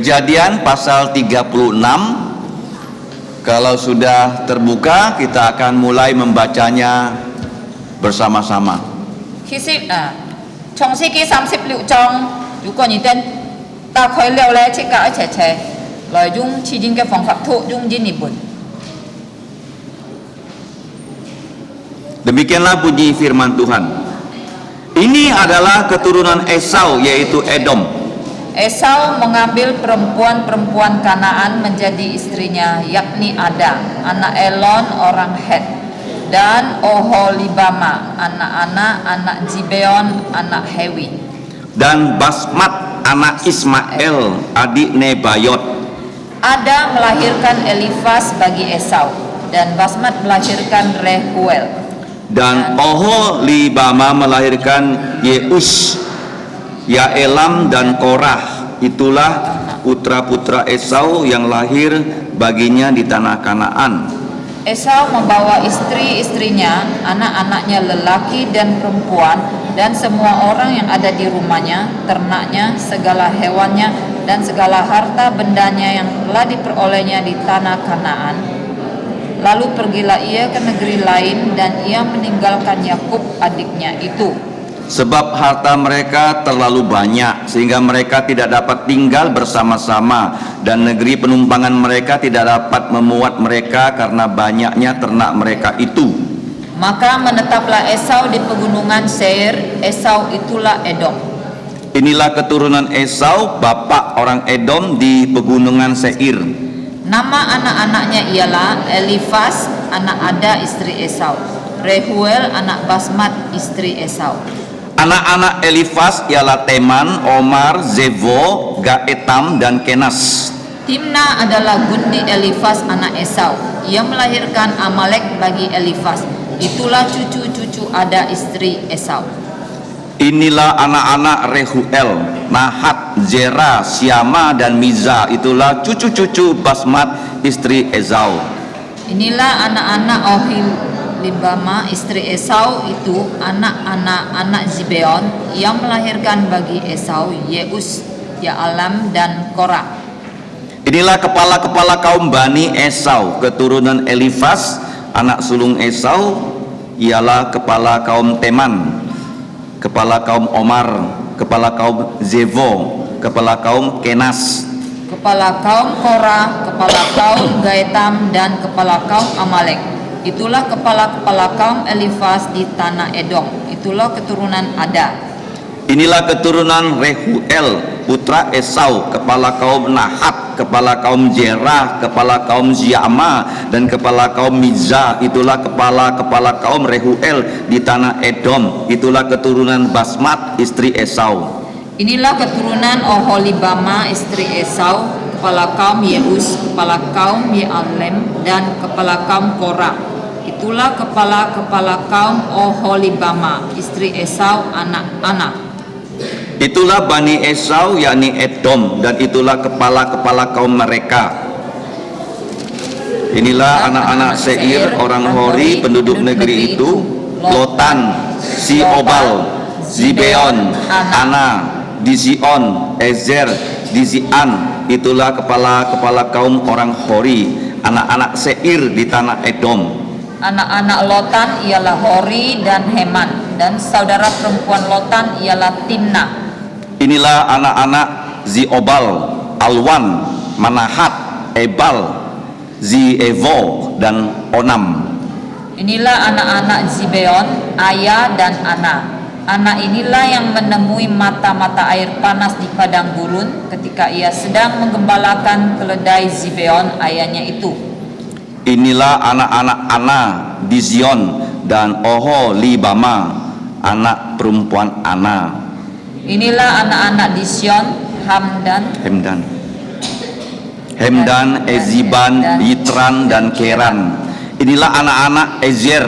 Kejadian pasal 36. Kalau sudah terbuka, kita akan mulai membacanya bersama-sama. 其實創世記36章，如果你等打開了咧，即刻一齊齊來用詞典嘅方法讀用英文。 Demikianlah bunyi firman Tuhan. Ini adalah keturunan Esau, yaitu Edom. Esau mengambil perempuan-perempuan Kanaan menjadi istrinya, yakni Ada, anak Elon orang Het, dan Oholibama, anak Zibeon, anak Hewi, Dan Basmat, anak Ismael, adik Nebayot. Ada melahirkan Elifas bagi Esau, dan Basmat melahirkan Rehuel. Dan Oholibama melahirkan Yeus, Yaelam dan Korah. Itulah putra-putra Esau yang lahir baginya di tanah Kanaan. Esau membawa istri-istrinya, anak-anaknya lelaki dan perempuan, dan semua orang yang ada di rumahnya, ternaknya, segala hewannya, dan segala harta bendanya yang telah diperolehnya di tanah Kanaan. Lalu pergilah ia ke negeri lain, dan ia meninggalkan Yakub adiknya itu. Sebab harta mereka terlalu banyak sehingga mereka tidak dapat tinggal bersama-sama, dan negeri penumpangan mereka tidak dapat memuat mereka karena banyaknya ternak mereka itu. Maka menetaplah Esau di pegunungan Seir. Esau itulah Edom. Inilah keturunan Esau, bapak orang Edom di pegunungan Seir. Nama anak-anaknya ialah Elifas, anak Ada istri Esau, Rehuel, anak Basmat istri Esau. Anak-anak Elifas ialah Teman, Omar, Zevo, Gaetam, dan Kenas. Timna adalah gundi Elifas anak Esau. Ia melahirkan Amalek bagi Elifas. Itulah cucu-cucu Ada istri Esau. Inilah anak-anak Rehuel, Nahat, Zera, Syama, dan Miza. Itulah cucu-cucu Basmat istri Esau. Inilah anak-anak Oholibama istri Esau, itu anak Zibeon. Ia melahirkan bagi Esau Yeus, Yaalam, dan Korah. Inilah kepala-kepala kaum Bani Esau, keturunan Elifas, anak sulung Esau, ialah kepala kaum Teman, kepala kaum Omar, kepala kaum Zevo, kepala kaum Kenas, Kepala kaum Korah, kepala kaum Gaetam, dan kepala kaum Amalek. Itulah kepala-kepala kaum Elifas di tanah Edom. Itulah keturunan Ada. Inilah keturunan Rehuel, putra Esau, kepala kaum Nahat, kepala kaum Zerah, kepala kaum Syama, dan kepala kaum Miza. Itulah kepala-kepala kaum Rehuel di tanah Edom. Itulah keturunan Basmat istri Esau. Inilah keturunan Oholibama istri Esau, kepala kaum Yeus, kepala kaum Yaalem, dan kepala kaum Korah. Itulah kepala-kepala kaum Oholibama istri Esau, anak-anak. Itulah Bani Esau, yakni Edom, dan itulah kepala-kepala kaum mereka. Inilah anak-anak Seir, orang Hori, penduduk negeri itu: Lotan, Siobal, Zibeon, Ana, Dizion, Ezer, Dizian. Itulah kepala-kepala kaum orang Hori, anak-anak Seir di tanah Edom. Anak-anak Lotan ialah Hori dan Heman, dan saudara perempuan Lotan ialah Timna. Inilah anak-anak Ziobal, Alwan, Manahat, Ebal, Zievo, dan Onam. Inilah anak-anak Zibeon, Aya, dan Ana. Anak inilah yang menemui mata-mata air panas di padang gurun ketika ia sedang menggembalakan keledai Zibeon ayahnya itu. Inilah anak-anak Ana, Dizion, dan Oholibama, anak perempuan Ana. Inilah anak-anak Dision, Hemdan, Eziban, Yitran, dan Keran. Inilah anak-anak Ezer,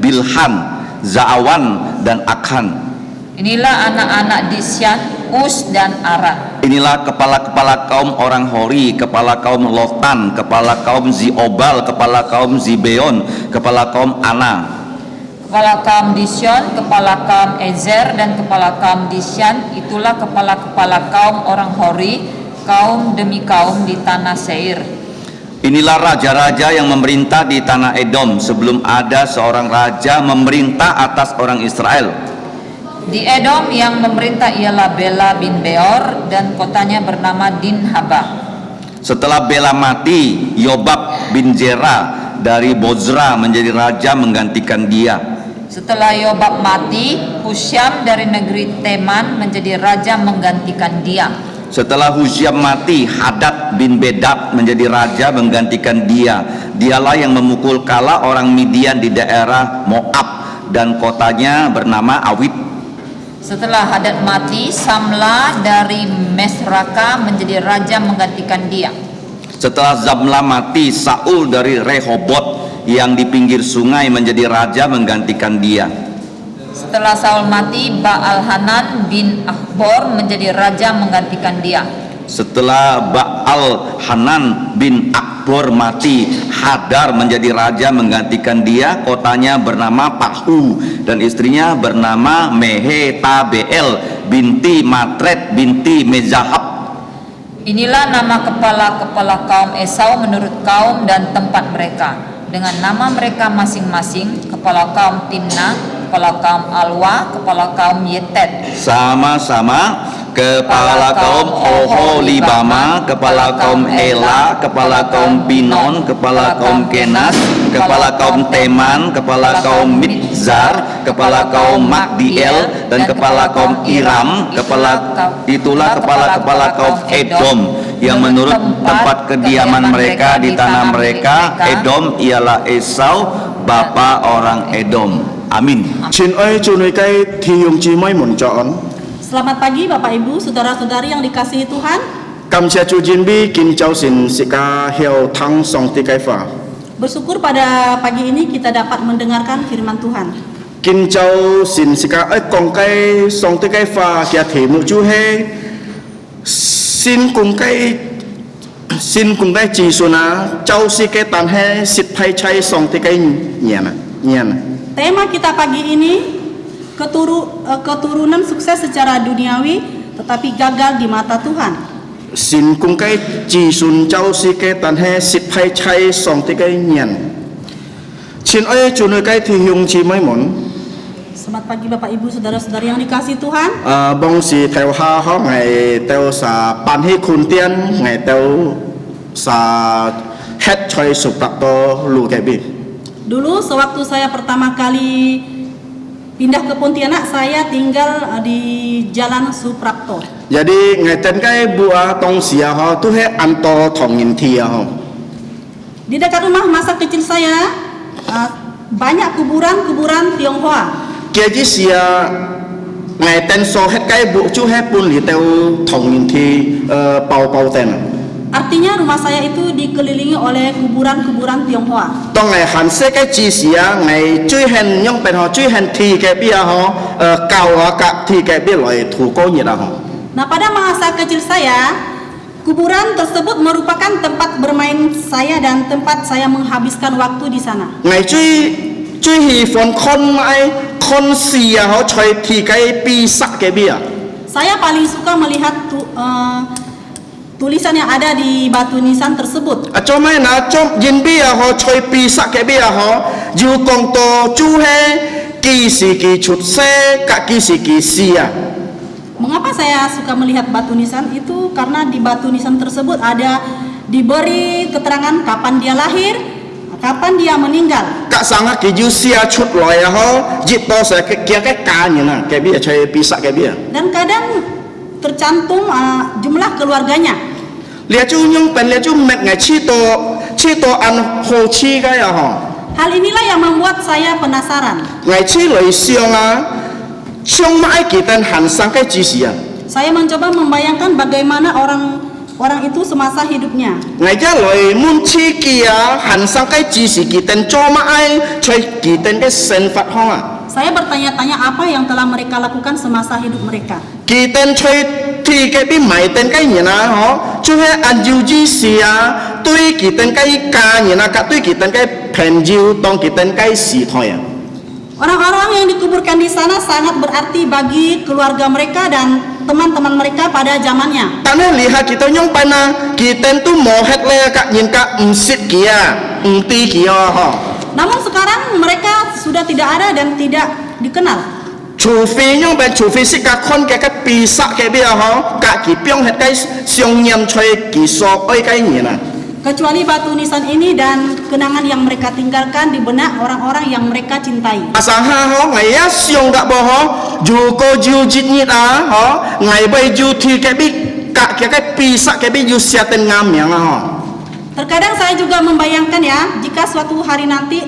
Bilhan, Zaawan, dan Akhan. Inilah anak-anak Disyan, Us, dan Aran. Inilah kepala-kepala kaum orang Hori, kepala kaum Lotan, kepala kaum Ziobal, kepala kaum Zibeon, kepala kaum Ana. Kepala kaum Disyon, kepala kaum Ezer, dan kepala kaum Disyan. Itulah kepala-kepala kaum orang Hori, kaum demi kaum di tanah Seir. Inilah raja-raja yang memerintah di tanah Edom sebelum ada seorang raja memerintah atas orang Israel. Di Edom yang memerintah ialah Bela bin Beor dan kotanya bernama Dinhaba. Setelah Bela mati, Yobab bin Zera dari Bozra menjadi raja menggantikan dia. Setelah Yobab mati, Husyam dari negeri Teman menjadi raja menggantikan dia. Setelah Husyam mati, Hadad bin Bedad menjadi raja menggantikan dia. Dialah yang memukul kala orang Midian di daerah Moab dan kotanya bernama Awit. Setelah Hadad mati, Samla dari Mesraka menjadi raja menggantikan dia. Setelah Zamla mati, Saul dari Rehobot yang di pinggir sungai menjadi raja menggantikan dia. Setelah Saul mati, Baal-Hanan bin Akbor menjadi raja menggantikan dia. Setelah Baal-Hanan bin Akbor mati, Hadar menjadi raja menggantikan dia. Kotanya bernama Pahu dan istrinya bernama Mehetabel binti Matred binti Mezahab. Inilah nama kepala-kepala kaum Esau menurut kaum dan tempat mereka, dengan nama mereka masing-masing: kepala kaum Timna, kepala kaum Alwa, kepala kaum Yetet. Sama-sama kepala kaum Oholibama, kepala kaum Ela, kepala kaum Pinon, kepala kaum Kenas, kepala kaum Teman, kepala kaum Mitzar, kepala kaum Magdiel, dan kepala kaum Iram. Itulah kepala-kepala kaum Edom yang menurut tempat kediaman mereka di tanah mereka. Edom ialah Esau, bapa orang Edom. Amin. Selamat pagi Bapak Ibu, saudara-saudari yang dikasihi Tuhan. Bersyukur pada pagi ini kita dapat mendengarkan firman Tuhan. Tema kita pagi ini keturunan sukses secara duniawi tetapi gagal di mata Tuhan. Selamat pagi Bapak Ibu saudara-saudari yang dikasihi Tuhan. Dulu sewaktu saya pertama kali pindah ke Pontianak, saya tinggal di Jalan Suprapto. Jadi ngeten kai buah tong sia ho tu he anto thongin thia ho. Di dekat rumah masa kecil saya banyak kuburan-kuburan Tionghoa. Jadi sia ngeten so het kai bu chu he pun li teu thongin thi pau pau ten. Artinya rumah saya itu dikelilingi oleh kuburan-kuburan Tionghoa. Tong ngai han se kai ji sia ngai chui hen nyong pen ho chui hen thi kai bia ho kau ka thi kai bia loi thu ko ni la ho. Nah, pada masa kecil saya, kuburan tersebut merupakan tempat bermain saya dan tempat saya menghabiskan waktu di sana. Ngai chui hi fon kon mai kon sia ho chui thi kai pi sak kai bia. Saya paling suka melihat tulisan yang ada di batu nisan tersebut. Comai na com jin bia ho choi pi sak ke bia ho ju kong to chu he ki si ki chut se ka ki si ki sia. Mengapa saya suka melihat batu nisan itu? Karena di batu nisan tersebut ada diberi keterangan kapan dia lahir, kapan dia meninggal. Ka sanga ki ju sia chut loi ho jit to se ke kia ke ka ni na ke bia choi pi sak ke bia. Dan kadang tercantum jumlah keluarganya. Lihat cu nyong pen lihat cu mek ngai chi to an ho chi ga ya ho. Hal inilah yang membuat saya penasaran. Ngai chi loi siong Siong mai kita han sang kai ji sia. Saya mencoba membayangkan bagaimana orang itu semasa hidupnya. Ngai ja loi mun chi kia han sang kai ji si kita cho mai choi kita ke sen fat ho a. Saya bertanya-tanya apa yang telah mereka lakukan semasa hidup mereka. Kita chơi thì cái bi mai tên cái gì na ho, chú he ăn diu ji sia, tuy kita cái ca gì na, cả tuy kita cái pen diu, tong kita cái xì thôi à. Orang-orang yang dikuburkan di sana sangat berarti bagi keluarga mereka dan teman-teman mereka pada zamannya. Tanah lihat kita nyong pana kita tu mohet le kak nyin kak msit kia mti kia ho. Namun sekarang mereka sudah tidak ada dan tidak dikenal. Chufi nyong ben chufi si kak kon kak pisak kak bia ho kak ki pyong het kai siong nyam choi ki so oi kai nyina. Kecuali batu nisan ini dan kenangan yang mereka tinggalkan di benak orang-orang yang mereka cintai. Asaha ho ngai ya siong dak bo ho ju ko ju jit nyit a ho ngai bai ju thi kak bi kak kak pisak kak bi ju siaten ngam yang ho. Terkadang saya juga membayangkan ya, jika suatu hari nanti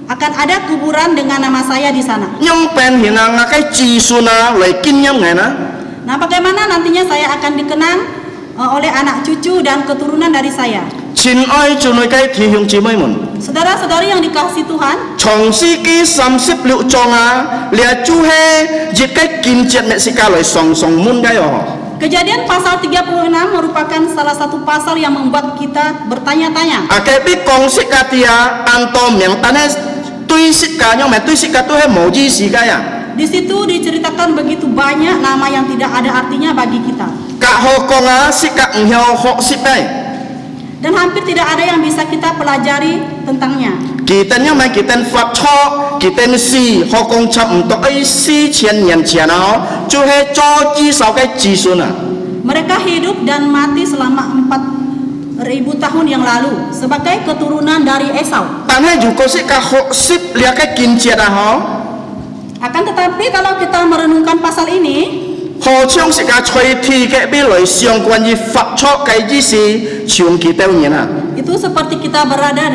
akan ada kuburan dengan nama saya di sana. Nyong pen hina ngakai ji suna lai kin nyam ngai na. Nah, bagaimana nantinya saya akan dikenang oleh anak cucu dan keturunan dari saya. Chin oi chunoi kai thi hyung chi mai mun. Saudara-saudari yang dikasihi Tuhan, Trong si ki 36 chong a lia chu he jit kai kin chet me si ka loi song song mun kai ho. Kejadian pasal 36 merupakan salah satu pasal yang membuat kita bertanya-tanya. Akai bi kong si ka tia anto myang tane tui si ka nyong me tui si ka tu he mo ji si ka ya. Di situ diceritakan begitu banyak nama yang tidak ada artinya bagi kita. Ka ho kong a si ka nghiao ho si pai. Dan hampir tidak ada yang bisa kita pelajari tentangnya. Kita nyong me kita fap cho kita si ho kong chap untuk ai si qian nian qian ho chu he cho ji sao kai ji sun a. Mereka hidup dan mati selama 4.000 tahun yang lalu sebagai keturunan dari Esau. Tan he ju ko si ka ho sip lia kai kin chet a ho. Akan tetapi kalau kita merenungkan pasal ini, Ho chong si ka choi thi ke bi loi siong quan yi fap cho kai ji si chung ki teu nyen a. itu seperti kita berada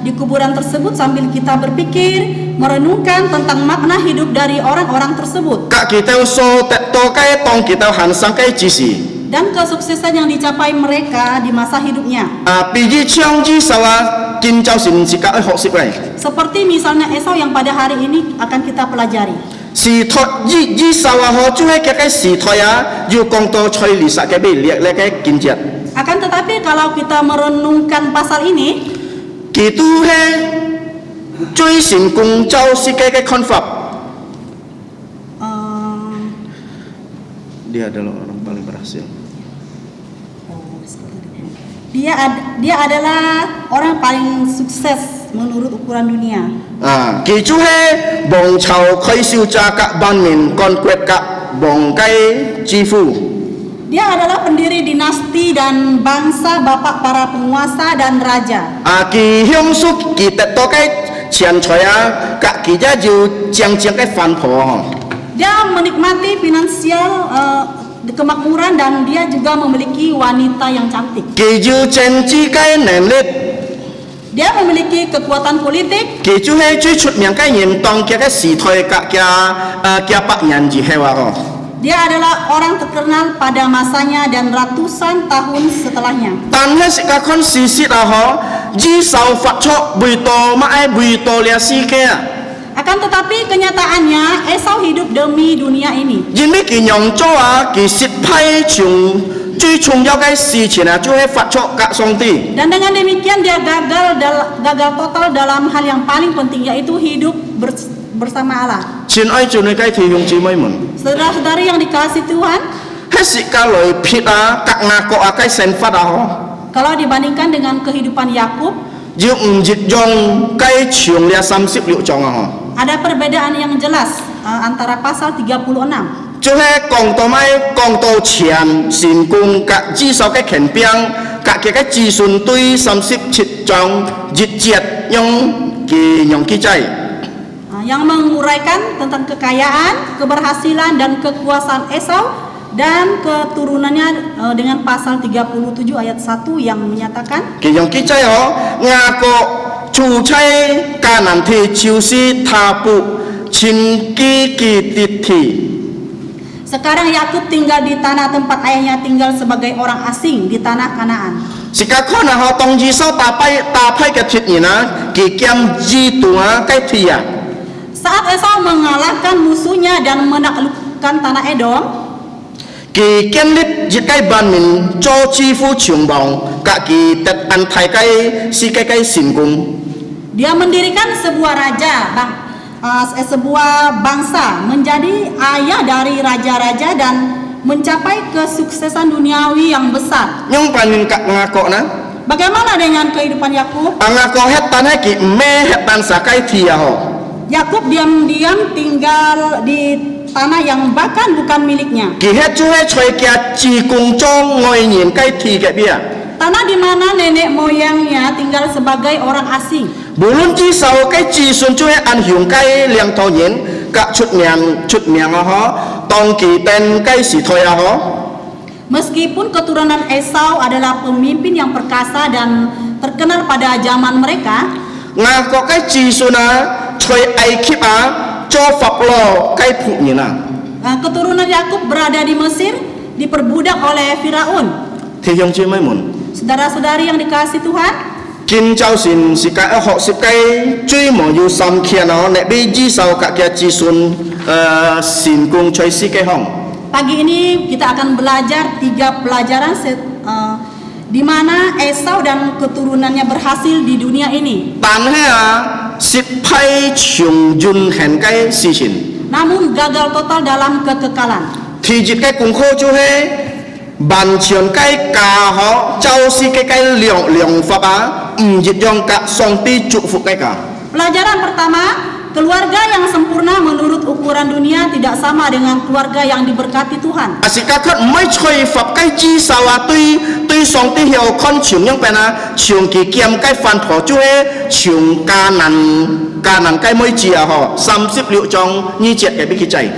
di kuburan tersebut sambil kita berpikir, merenungkan tentang makna hidup dari orang-orang tersebut Ka ki teu so te to kai tong ki teu han sang kai ji si. dan kesuksesan yang dicapai mereka di masa hidupnya. A pi ji chong ji sawa kin chao sin si ka ho si pai. Seperti misalnya Esau yang pada hari ini akan kita pelajari. Si tho ji sawa ho chu he ke kai si tho ya yu kong to choi li sa ke bi le kai kin jet. Akan tetapi kalau kita merenungkan pasal ini, Ki tu he chui sin kung chao si ke kon fap. Dia adalah orang paling berhasil. dia adalah orang paling sukses menurut ukuran dunia. Ki chu he bong chao khai siu cha ka ban min kon kwet ka bong kai ji fu. Dia adalah pendiri dinasti dan bangsa, bapak para penguasa dan raja. Ki hyong su ki te to kai qian choi a ka ki ja ju jiang jiang kai fan po. Dia menikmati finansial kemakmuran dan dia juga memiliki wanita yang cantik. Ki ju chen ji kai nen lit. Dia memiliki kekuatan politik. Ki chu he chui chut miang kai yin tong kia kai si thoi ka kia pak nyan ji he wa ho. Dia adalah orang terkenal pada masanya dan ratusan tahun setelahnya. Tan he si ka kon si si a ho ji sao fat cho bui to ma ai bui to lia si ke a. Akan tetapi kenyataannya Esau hidup demi dunia ini. Yin mi ki nyong cho a ki sit pai chung chui chung yao kai si qian a chu he fat cho ka song ti. Dan dengan demikian dia gagal total dalam hal yang paling penting, yaitu hidup bersama Allah. Chin ai chu ne kai thi hyung chi mai mun. Saudara-saudari yang dikasihi Tuhan, He si ka loi phit a ka nga ko a kai sen fat a ho. kalau dibandingkan dengan kehidupan Yakub, Ji jit jong kai chung lia 36 chong a ho. ada perbedaan yang jelas antara pasal 36. Chu he kong to mai kong to qian sin kung ka ji sao kai khen piang ka ke kai ji sun tui 37 chong jit jiet nyong ki chai. Yang menguraikan tentang kekayaan, keberhasilan, dan kekuasaan Esau dan keturunannya dengan pasal 37 ayat 1 yang menyatakan Ki nyong ki chai ho nga ko chu chai ka nan thi chiu si tha pu chin ki tit thi. sekarang Yakub tinggal di tanah tempat ayahnya tinggal sebagai orang asing di tanah Kanaan. Si ka ko na ho tong ji sao ta pai ka thit ni na ki kiam ji tua kai thi ya. Saat Esau mengalahkan musuhnya dan menaklukkan tanah Edom, Ki kiam lit jit kai ban min cho chi fu chung bong ka ki tet an thai kai si kai sin kung. dia mendirikan sebuah sebuah bangsa, menjadi ayah dari raja-raja dan mencapai kesuksesan duniawi yang besar. Nyong panin kak ngako na. Bagaimana dengan kehidupan Yakub? Ngako hetan ki me hetan sakai tia ho. Yakub diam-diam tinggal di tanah yang bahkan bukan miliknya. Ki het cuhe choi kia chi kung chong ngoi nyin kai ti ke bia. Tanah di mana nenek moyangnya tinggal sebagai orang asing. Bulun chi sau kai chi sun cuhe an hyung kai liang to nyin kak chut miang ho tong ki ten kai si thoya ho. Meskipun keturunan Esau adalah pemimpin yang perkasa dan terkenal pada zaman mereka, Ngako kai chi suna choi ai kip a cho fap lo kai pu nyina. keturunan Yakub berada di Mesir, diperbudak oleh Firaun. Thì hyong chi mai mun. Saudara-saudari yang dikasihi Tuhan, Kim Châu Sin si kai ho si kai chui mo yu sam kia no ne bi ji sau ka kia chi sun sin kung choi si kai hong. pagi ini kita akan belajar 3 pelajaran di mana Esau dan keturunannya berhasil di dunia ini. Tan he a si pai chung jun hen kai si sin. Namun gagal total dalam kekekalan. Thì jit kai kung kho chu he ban chion kai ka ho châu si kai liong fa ba jit yong ka song ti chu fu kai ka. Pelajaran pertama, keluarga yang sempurna menurut ukuran dunia tidak sama dengan keluarga yang diberkati Tuhan. Asika khat mai choi fap kai chi sawa tui song ti hiao kon chung yang pena chung ki kiam kai fan tho chu he chung kanan kai moi chi a ho 30 liu chong ni jet kai bi ki chai.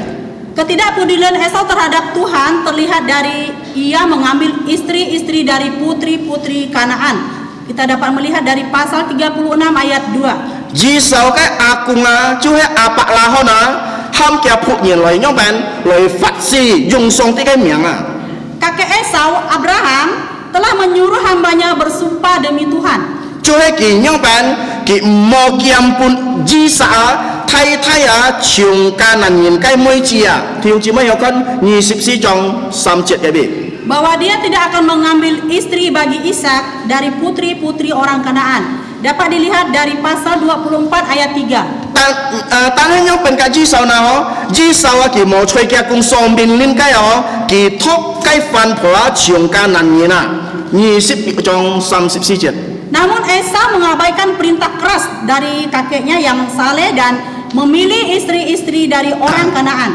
Ketidakpedulian Esau terhadap Tuhan terlihat dari ia mengambil istri-istri dari putri-putri Kanaan. Kita dapat melihat dari pasal 36 ayat 2. Ji sao kai akunga chu he apa la ho na ham kia phu nyen loi nyong ban loi fat si yung song ti kai miang a. Kakek Esau, Abraham, telah menyuruh hambanya bersumpah demi Tuhan. Chu he ki nyong ban ki mo kiam pun ji sa thay a chung kanan nyen kai moi chi a. Thiu chi mai yo kon 24 jong 37 kai bi. Bahwa dia tidak akan mengambil istri bagi Ishak dari putri-putri orang Kanaan. Dapat dilihat dari pasal 24 ayat 3. Tan he nyong pen ka ji sao na ho ji sao a ki mo choi kia kung som bin lin kai ho ki thok kai fan pho a chung kanan nyen a 20 jong 34 jet. Namun Esau mengabaikan perintah keras dari kakeknya yang saleh dan memilih istri-istri dari orang Kanaan.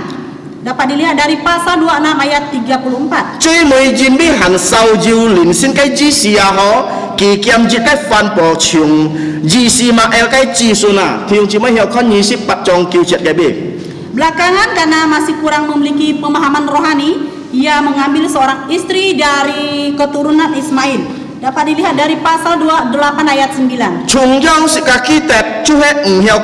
Dapat dilihat dari pasal 26 ayat 34. Chui moi jin bi han sao jiu lin sin kai ji si a ho ki kiam ji kai fan po chung ji si ma el kai ji suna thiu chi mai hiao kon 24 jong kiu jet kai bi. Belakangan karena masih kurang memiliki pemahaman rohani, ia mengambil seorang istri dari keturunan Ismail. Dapat dilihat dari pasal 28 ayat 9. Chung yang si ka ki tet chu he hiao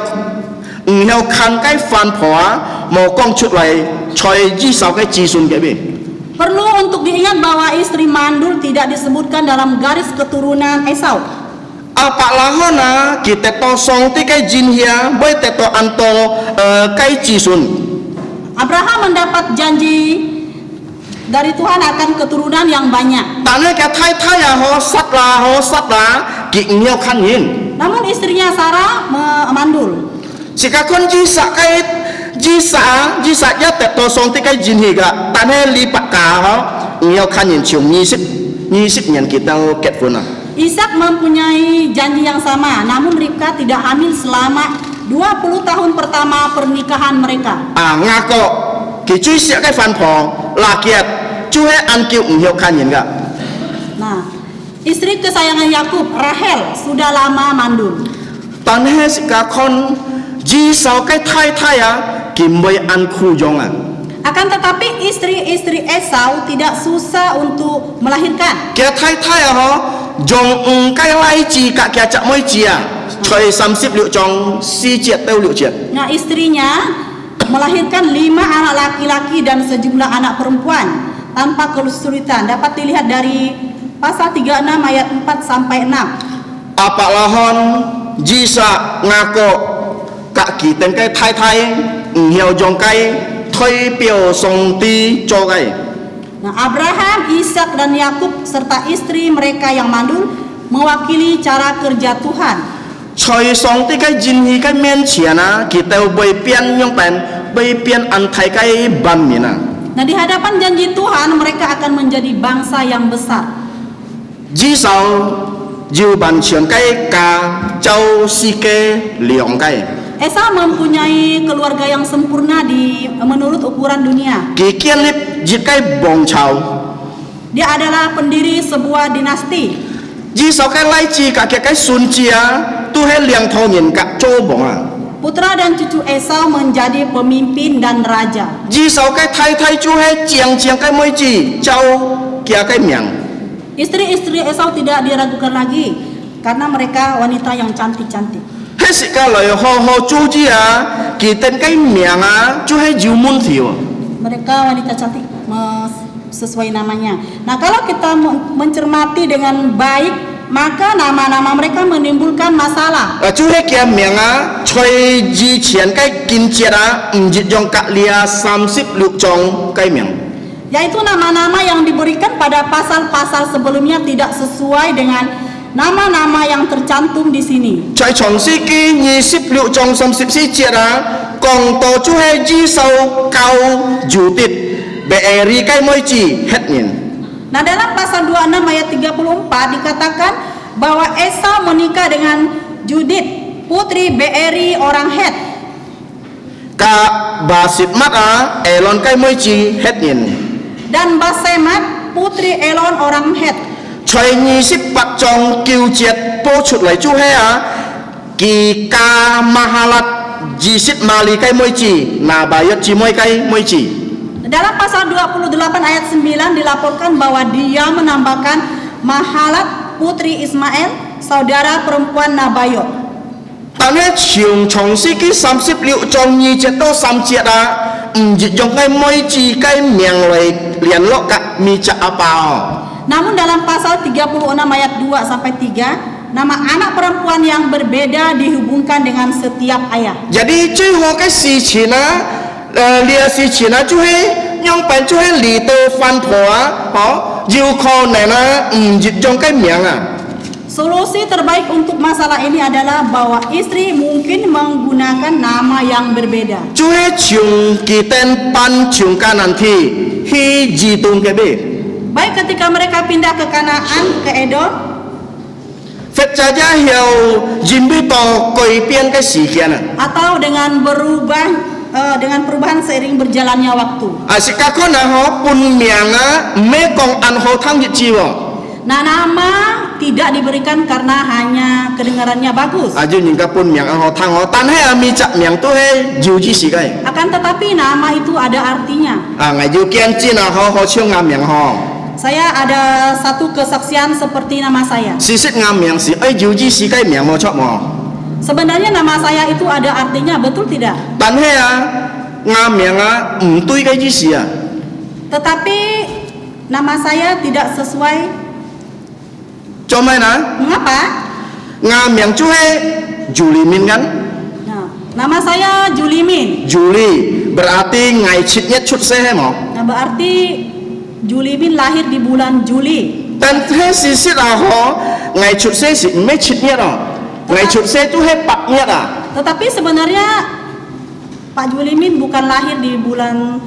kan kai fan po a mo kong chut lai choi ji sao kai ji sun kai bi. Perlu untuk diingat bahwa istri mandul tidak disebutkan dalam garis keturunan Esau. Apa lahona kita to song ti kai jin hia boy te to anto kai ji sun. Abraham mendapat janji dari Tuhan akan keturunan yang banyak. Tanah ka thai ya ho sat la ki hiao kan yin. Namun istrinya Sarah mandul. Jika kon ji sa ya te to song ti kai jin hi ga tanah li pak ka ho hiao kan yin chung 20 nyen kita ket funa. Ishak mempunyai janji yang sama, namun Ribka tidak hamil selama 20 tahun pertama pernikahan mereka. Ngako ki chui sia kai fan po la kiat chu he an kiu hiao kan yin ga. Nah, istri kesayangan Yakub, Rahel, sudah lama mandul. Tanah sika kon ji sao kai thai ya ki moi an khu jong a. Akan tetapi istri-istri Esau tidak susah untuk melahirkan. Kia thai ya ho jong kai lai ji ka kia chak moi ji a choi 30 liu jong si jet teu liu jet. Nah, istrinya melahirkan 5 anak laki-laki dan sejumlah anak perempuan tanpa kesulitan. Dapat dilihat dari pasal 36 ayat 4 sampai 6. Apa lahon ji sa ngako ka ki ten kai thai hiao jong kai thoi piao song ti cho kai. Nah, Abraham, Ishak dan Yakub serta istri mereka yang mandul mewakili cara kerja Tuhan. 在上帝嘅仁義嘅面前啊，kita被變用ben被變antai嘅版面啊。 Nah, di hadapan janji Tuhan mereka akan menjadi bangsa yang besar. 至少要完全嘅家就是嘅兩嘅。 Esau mempunyai keluarga yang sempurna menurut ukuran dunia. 佢建立一個王朝， Dia adalah pendiri sebuah dinasti. 至少嘅來自家嘅孫子啊，都係兩頭人嘅做王啊。 Putra dan cucu Esau menjadi pemimpin dan raja. 至少嘅太太就係正正嘅妹子，就佢嘅名。 Istri-istri Esau tidak diragukan lagi karena mereka wanita yang cantik-cantik. 迄時間來好好做子啊，佢哋嘅名啊，就係有問題喎。 Mereka wanita cantik sesuai namanya. Nah, kalau kita mencermati dengan baik, maka nama-nama mereka menimbulkan masalah. 就係佢名啊，隨之前嘅建設啊，唔係用格列36章嘅名。 Yaitu nama-nama yang diberikan pada pasal-pasal sebelumnya tidak sesuai dengan nama-nama yang tercantum di sini. 在創世記26章34節啊，講到就係以掃交猶大被埃嘅妹子吃人。 Nah, dalam pasal 26 ayat 34 dikatakan bahwa Esau menikah dengan Judit, putri Beeri orang Het. 甲巴薛麥啊，埃倫嘅妹子吃人。 Dan Basemat, putri Elon orang Het. 在28章9節播出嚟就係啊，佢加馬哈勒20瑪利嘅妹子，拿巴約姊妹嘅妹子。 Dalam pasal 28 ayat 9 dilaporkan bahwa dia menambahkan Mahalat putri Ismail, saudara perempuan Nabayot. 但係從世紀36章2節到3節啊，唔係用嘅妹子嘅名嚟聯絡嘅米扎阿爸。 Namun dalam pasal 36 ayat 2 sampai 3, nama anak perempuan yang berbeda dihubungkan dengan setiap ayah. Jadi 最後嘅事情啊，呢個事情啊，就係用本就係嚟到翻婆啊，有可能啊，唔係用嘅名啊。 Solusi terbaik untuk masalah ini adalah bahwa istri mungkin menggunakan nama yang berbeda. 就係從佢哋搬從迦南地去移動嘅咩？ Baik ketika mereka pindah ke Kanaan, ke Edom, 佛家家有人民到改變嘅時間啊。 atau dengan dengan perubahan seiring berjalannya waktu. 啊，是家可能嗬半名啊，唔係講按好聽日子喎。 Nah, nama tidak diberikan karena hanya kedengarannya bagus. 啊，就人家半名按好聽嗬，但係啊，咪雜名都係有意思嘅。 Akan tetapi nama itu ada artinya. 啊，我要見證啊，好唱啱名嗬。 Saya ada satu kesaksian seperti nama saya. 事實啱名是有意思嘅名冇錯冇。 Sebenarnya nama saya itu ada artinya, betul tidak? 但係啊，啱名啊，唔對嘅意思啊。 Tetapi nama saya tidak sesuai. 做咩呢？ Mengapa? 啱名就係 Julimin kan? Nah, nama saya Julimin. Juli berarti ngaicitnya cut saya mau. Nah, berarti Julimin lahir di bulan Juli. Dan sisi lah ho ngaicit saya sih mecitnya lah. Ngaicit saya itu hepatnya lah. Tetapi sebenarnya Pak Julimin bukan lahir di bulan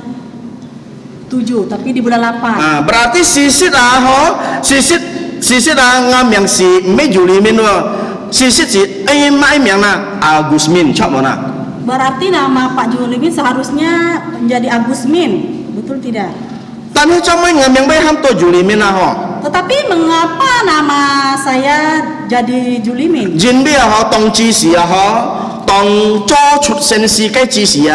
7, tapi di bulan 8. Ah, berarti sisi lah ho sisi lah ngam yang si me Julimin lo. Sisi si mai yang na Agusmin cak mana? Berarti nama Pak Julimin seharusnya menjadi Agusmin, betul tidak? Tapi cuma ngam yang bayar ham to Julimin lah ho. Tetapi mengapa nama saya jadi Julimin? Jin biar ho tong chi si ho tong cho chut sen si cái chi si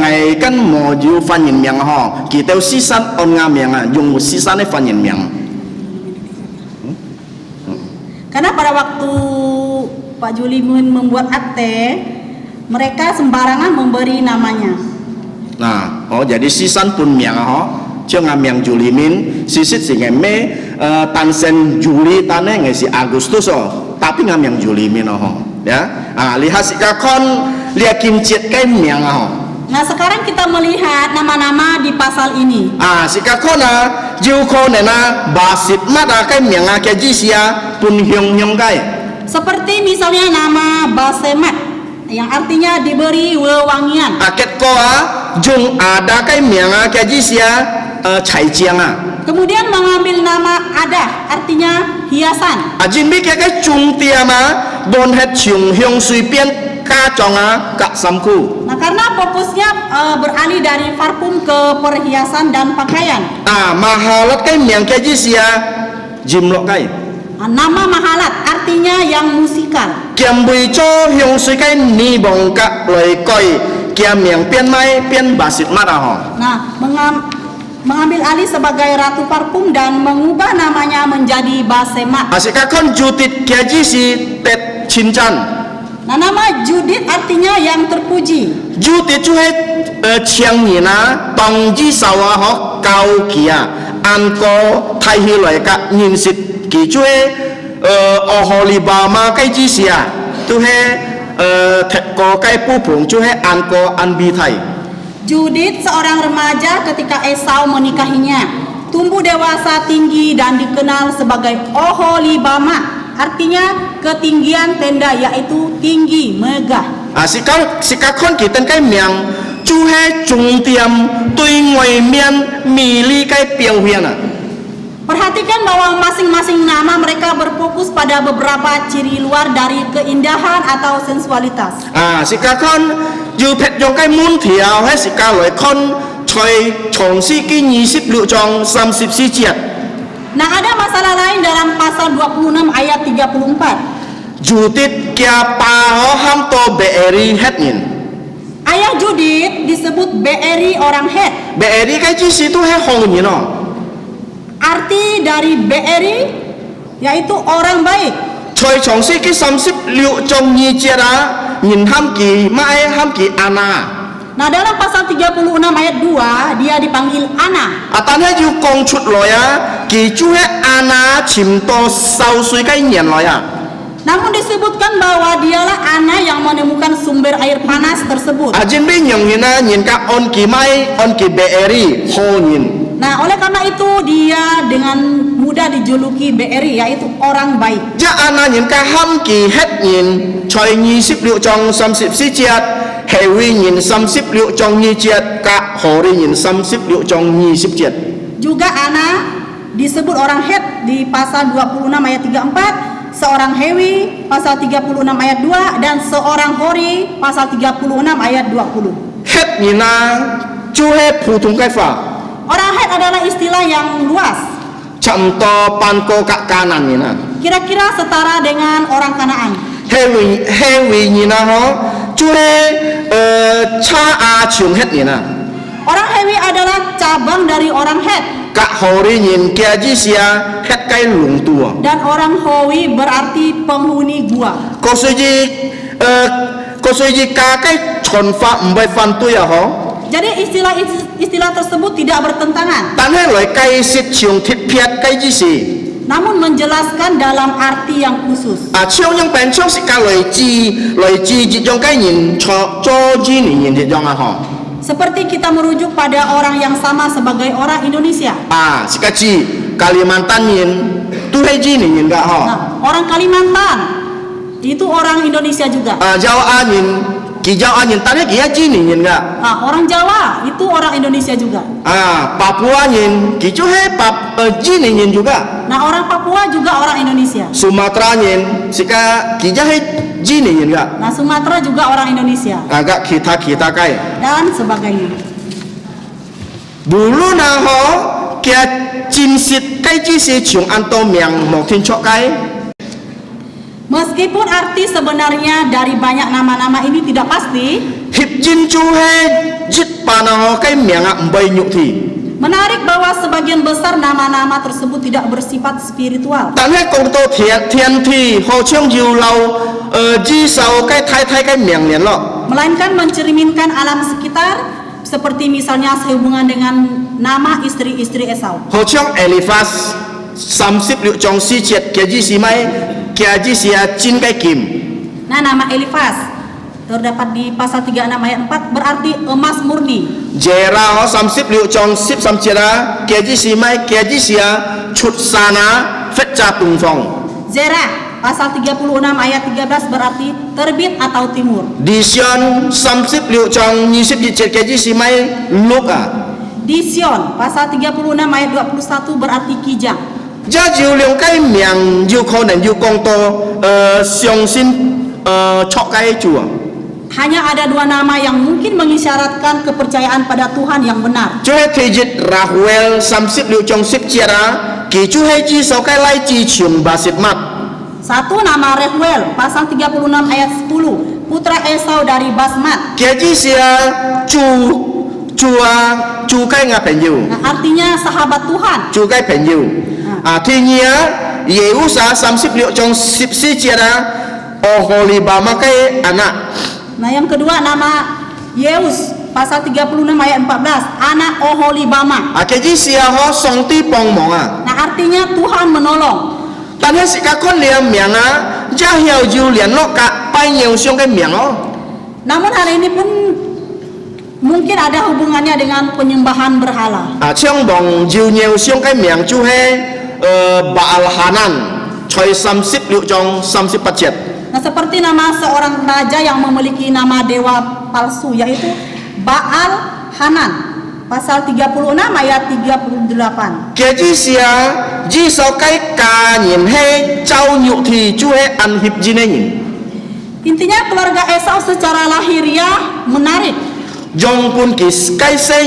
ngày kan mo ju fan yin miang ho kita sisan on ngam yang dùng sisan ne fan yin miang. Karena pada waktu Pak Julimin membuat akte, mereka sembarangan memberi namanya. Nah, oh jadi sisan pun miang ho, jangan miang Julimin, sisit si ngeme tansen Juli tane ngesi Agustus oh, tapi ngam miang Julimin ho, ya. Ah, lihat si kakon lihat kincit kai miang ho. Nah, sekarang kita melihat nama-nama di pasal ini. Ah, si kakona jiu ko nena basit mata kai miang kai jisia pun hyong hyong kai. Seperti misalnya nama Basemat yang artinya diberi wewangian. Kết quả dùng ada cái miệng cái gì xia chai chiang Kemudian mengambil nama Adah artinya hiasan. Jin bi cái trung tiêm bon hết chung hyong suy biên ca chong ka samku. Nah, karena fokusnya beralih dari parfum ke perhiasan dan pakaian. Mahalat cái miệng cái gì xia jim lo cái. Nama Mahalat artinya yang musikal. Kiam bui cho hyong suy cái ni bong ka loi koi kiam miệng biên mai biên basit mat ho. Nah, mengambil alih sebagai ratu parfum dan mengubah namanya menjadi Basemat. Asika kon jutit kia ji si tet cinchan. Nah, nama Judith artinya yang terpuji. Jutit chu he chiang ni na tong ji sawa ho kau kia an ko thai hi loi ka nin sit ki chu he Oholibama cái ji sia tu he thet ko kai pu phung chu he an ko an bi thai. Judith seorang remaja ketika Esau menikahinya. Tumbuh dewasa tinggi dan dikenal sebagai Oholibama. Artinya ketinggian tenda, yaitu tinggi, megah. Sika kon kita cái miệng chu he trung tiêm tui ngoài miên mili cái biểu hiện Perhatikan bahwa masing-masing nama mereka berfokus pada beberapa ciri luar dari keindahan atau sensualitas. Sika kon yu pet yong cái mun thiao hay sika loi kon choi chong si ki 26 trong 34 jiat. Nah, ada masalah lain dalam pasal 26 ayat 34. Judith kia pa ho ham to beeri het nin. Ayah Judith disebut Beeri orang Het. Beeri cái chi si tu he hong nin no. Arti dari Beeri yaitu orang baik. Choi chong si ki 36 trong 2 jiat nin ham ki mai ham ki ana. Nah, dalam pasal 36 ayat 2 dia dipanggil Ana. Tannya yu kong chut loya ki chu he ana chim to sau sui cái nian loya. Namun disebutkan bahwa dialah Ana yang menemukan sumber air panas tersebut. Jin bi nyong hina nyin ka on ki mai on ki beeri ho nyin. Nah, oleh karena itu dia dengan mudah dijuluki Beeri, yaitu orang baik. Ja ana nyin ka ham ki het nyin choi 26 trong 34 jiat hewi nyin 36 trong 2 jiat ka hori nyin 36 trong 20 jiat. Juga Ana disebut orang Het di pasal 26 ayat 34, seorang Hewi pasal 36 ayat 2, dan seorang Hori pasal 36 ayat 20. Het nina chu he putung kai fa. Orang Het adalah istilah yang luas. Cham to pan ko ka kanan nina. Kira-kira setara dengan orang Kanaan. Hewi nina ho chu he cha a chung het nina. Orang Hewi adalah cabang dari orang Het. Kak hori nyin kia ji sia het kai lung tua. Dan orang Howi berarti penghuni gua. Ko suji ka kai chon fa mbai fan tu ya ho. Jadi istilah tersebut tidak bertentangan, Tan he loi kai sit chiong thit phiat kai ji si. namun menjelaskan dalam arti yang khusus. Chiong yang pen chong si ka loi ji ji jong kai nyin cho ji ni nyin ji jong ho. Seperti kita merujuk pada orang yang sama sebagai orang Indonesia. Si ka ji Kalimantan nyin tu he ji ni nyin ga ho. Nah, orang Kalimantan itu orang Indonesia juga. Jawa nyin ki Jawa nyin tan he ki ji ni nyin ga. Nah, orang Jawa itu orang Indonesia juga. Papua nyin ki chu he ji ni nyin juga. Nah, orang Papua juga orang Indonesia. Sumatera nyin sika ki ja he ji ni nyin ga. Nah, Sumatera juga orang Indonesia. Agak kita kai. Dan sebagainya. Bulu na ho kia jin sit kai ji si chung an to miang mo tin chok kai. Meskipun arti sebenarnya dari banyak nama-nama ini tidak pasti, Hip jin chu he jit pa na ho kai miang mbai nyuk thi. menarik bahwa sebagian besar nama-nama tersebut tidak bersifat spiritual. Tan he kong to thian thi ho chung jiu lau ji sao kai thai kai miang lian lo. Melainkan mencerminkan alam sekitar, seperti misalnya sehubungan dengan nama istri-istri Esau. Ho chung Elifas 30 trong si chet kia ji si mai kia ji sia jin kai kim. Nah, nama Elifas terdapat di pasal 36 ayat 4 berarti emas murni. Jera ho 30 trong 10 samchera kia ji si mai kia ji sia chut sana fet cha tung phong. Zerah pasal 36 ayat 13 berarti terbit atau timur. Dision 36章27節嘅是咪 look 啊？ Di Sion pasal 36 ayat 21 berarti kijang. 這就兩個名有可能要講到相信錯嘅主啊。 Hanya ada dua nama yang mungkin mengisyaratkan kepercayaan pada Tuhan yang benar. 就係提及拉胡엘36章10節啊，佢就係至少嘅來自從巴色麥。 Satu nama Rehuel pasal 36 ayat 10 putra Esau dari Basmat. 佢只是主嘅朋友， Nah, artinya sahabat Tuhan. 主嘅朋友。啊，第二耶烏撒36章14節啊，哦荷利巴馬嘅anak。 Nah, yang kedua nama Yeus pasal 36 ayat 14 anak Oholibama. 啊，佢只是上帝幫忙啊。 Nah, artinya Tuhan menolong. 但係是個คน嘅名啊，只係就聯絡個拜偶像嘅名哦。 Namun hari ini pun mungkin ada hubungannya dengan penyembahan berhala. 啊，唱望就偶像嘅名就係巴爾哈南，在36章38節。 Nah, seperti nama seorang raja yang memiliki nama dewa palsu yaitu Baal Hanan pasal 36 ayat 38. 佢只是至少嘅家人係造肉體就係安協人嘅人。 Intinya keluarga Esau secara lahiriah menarik. 用半嘅世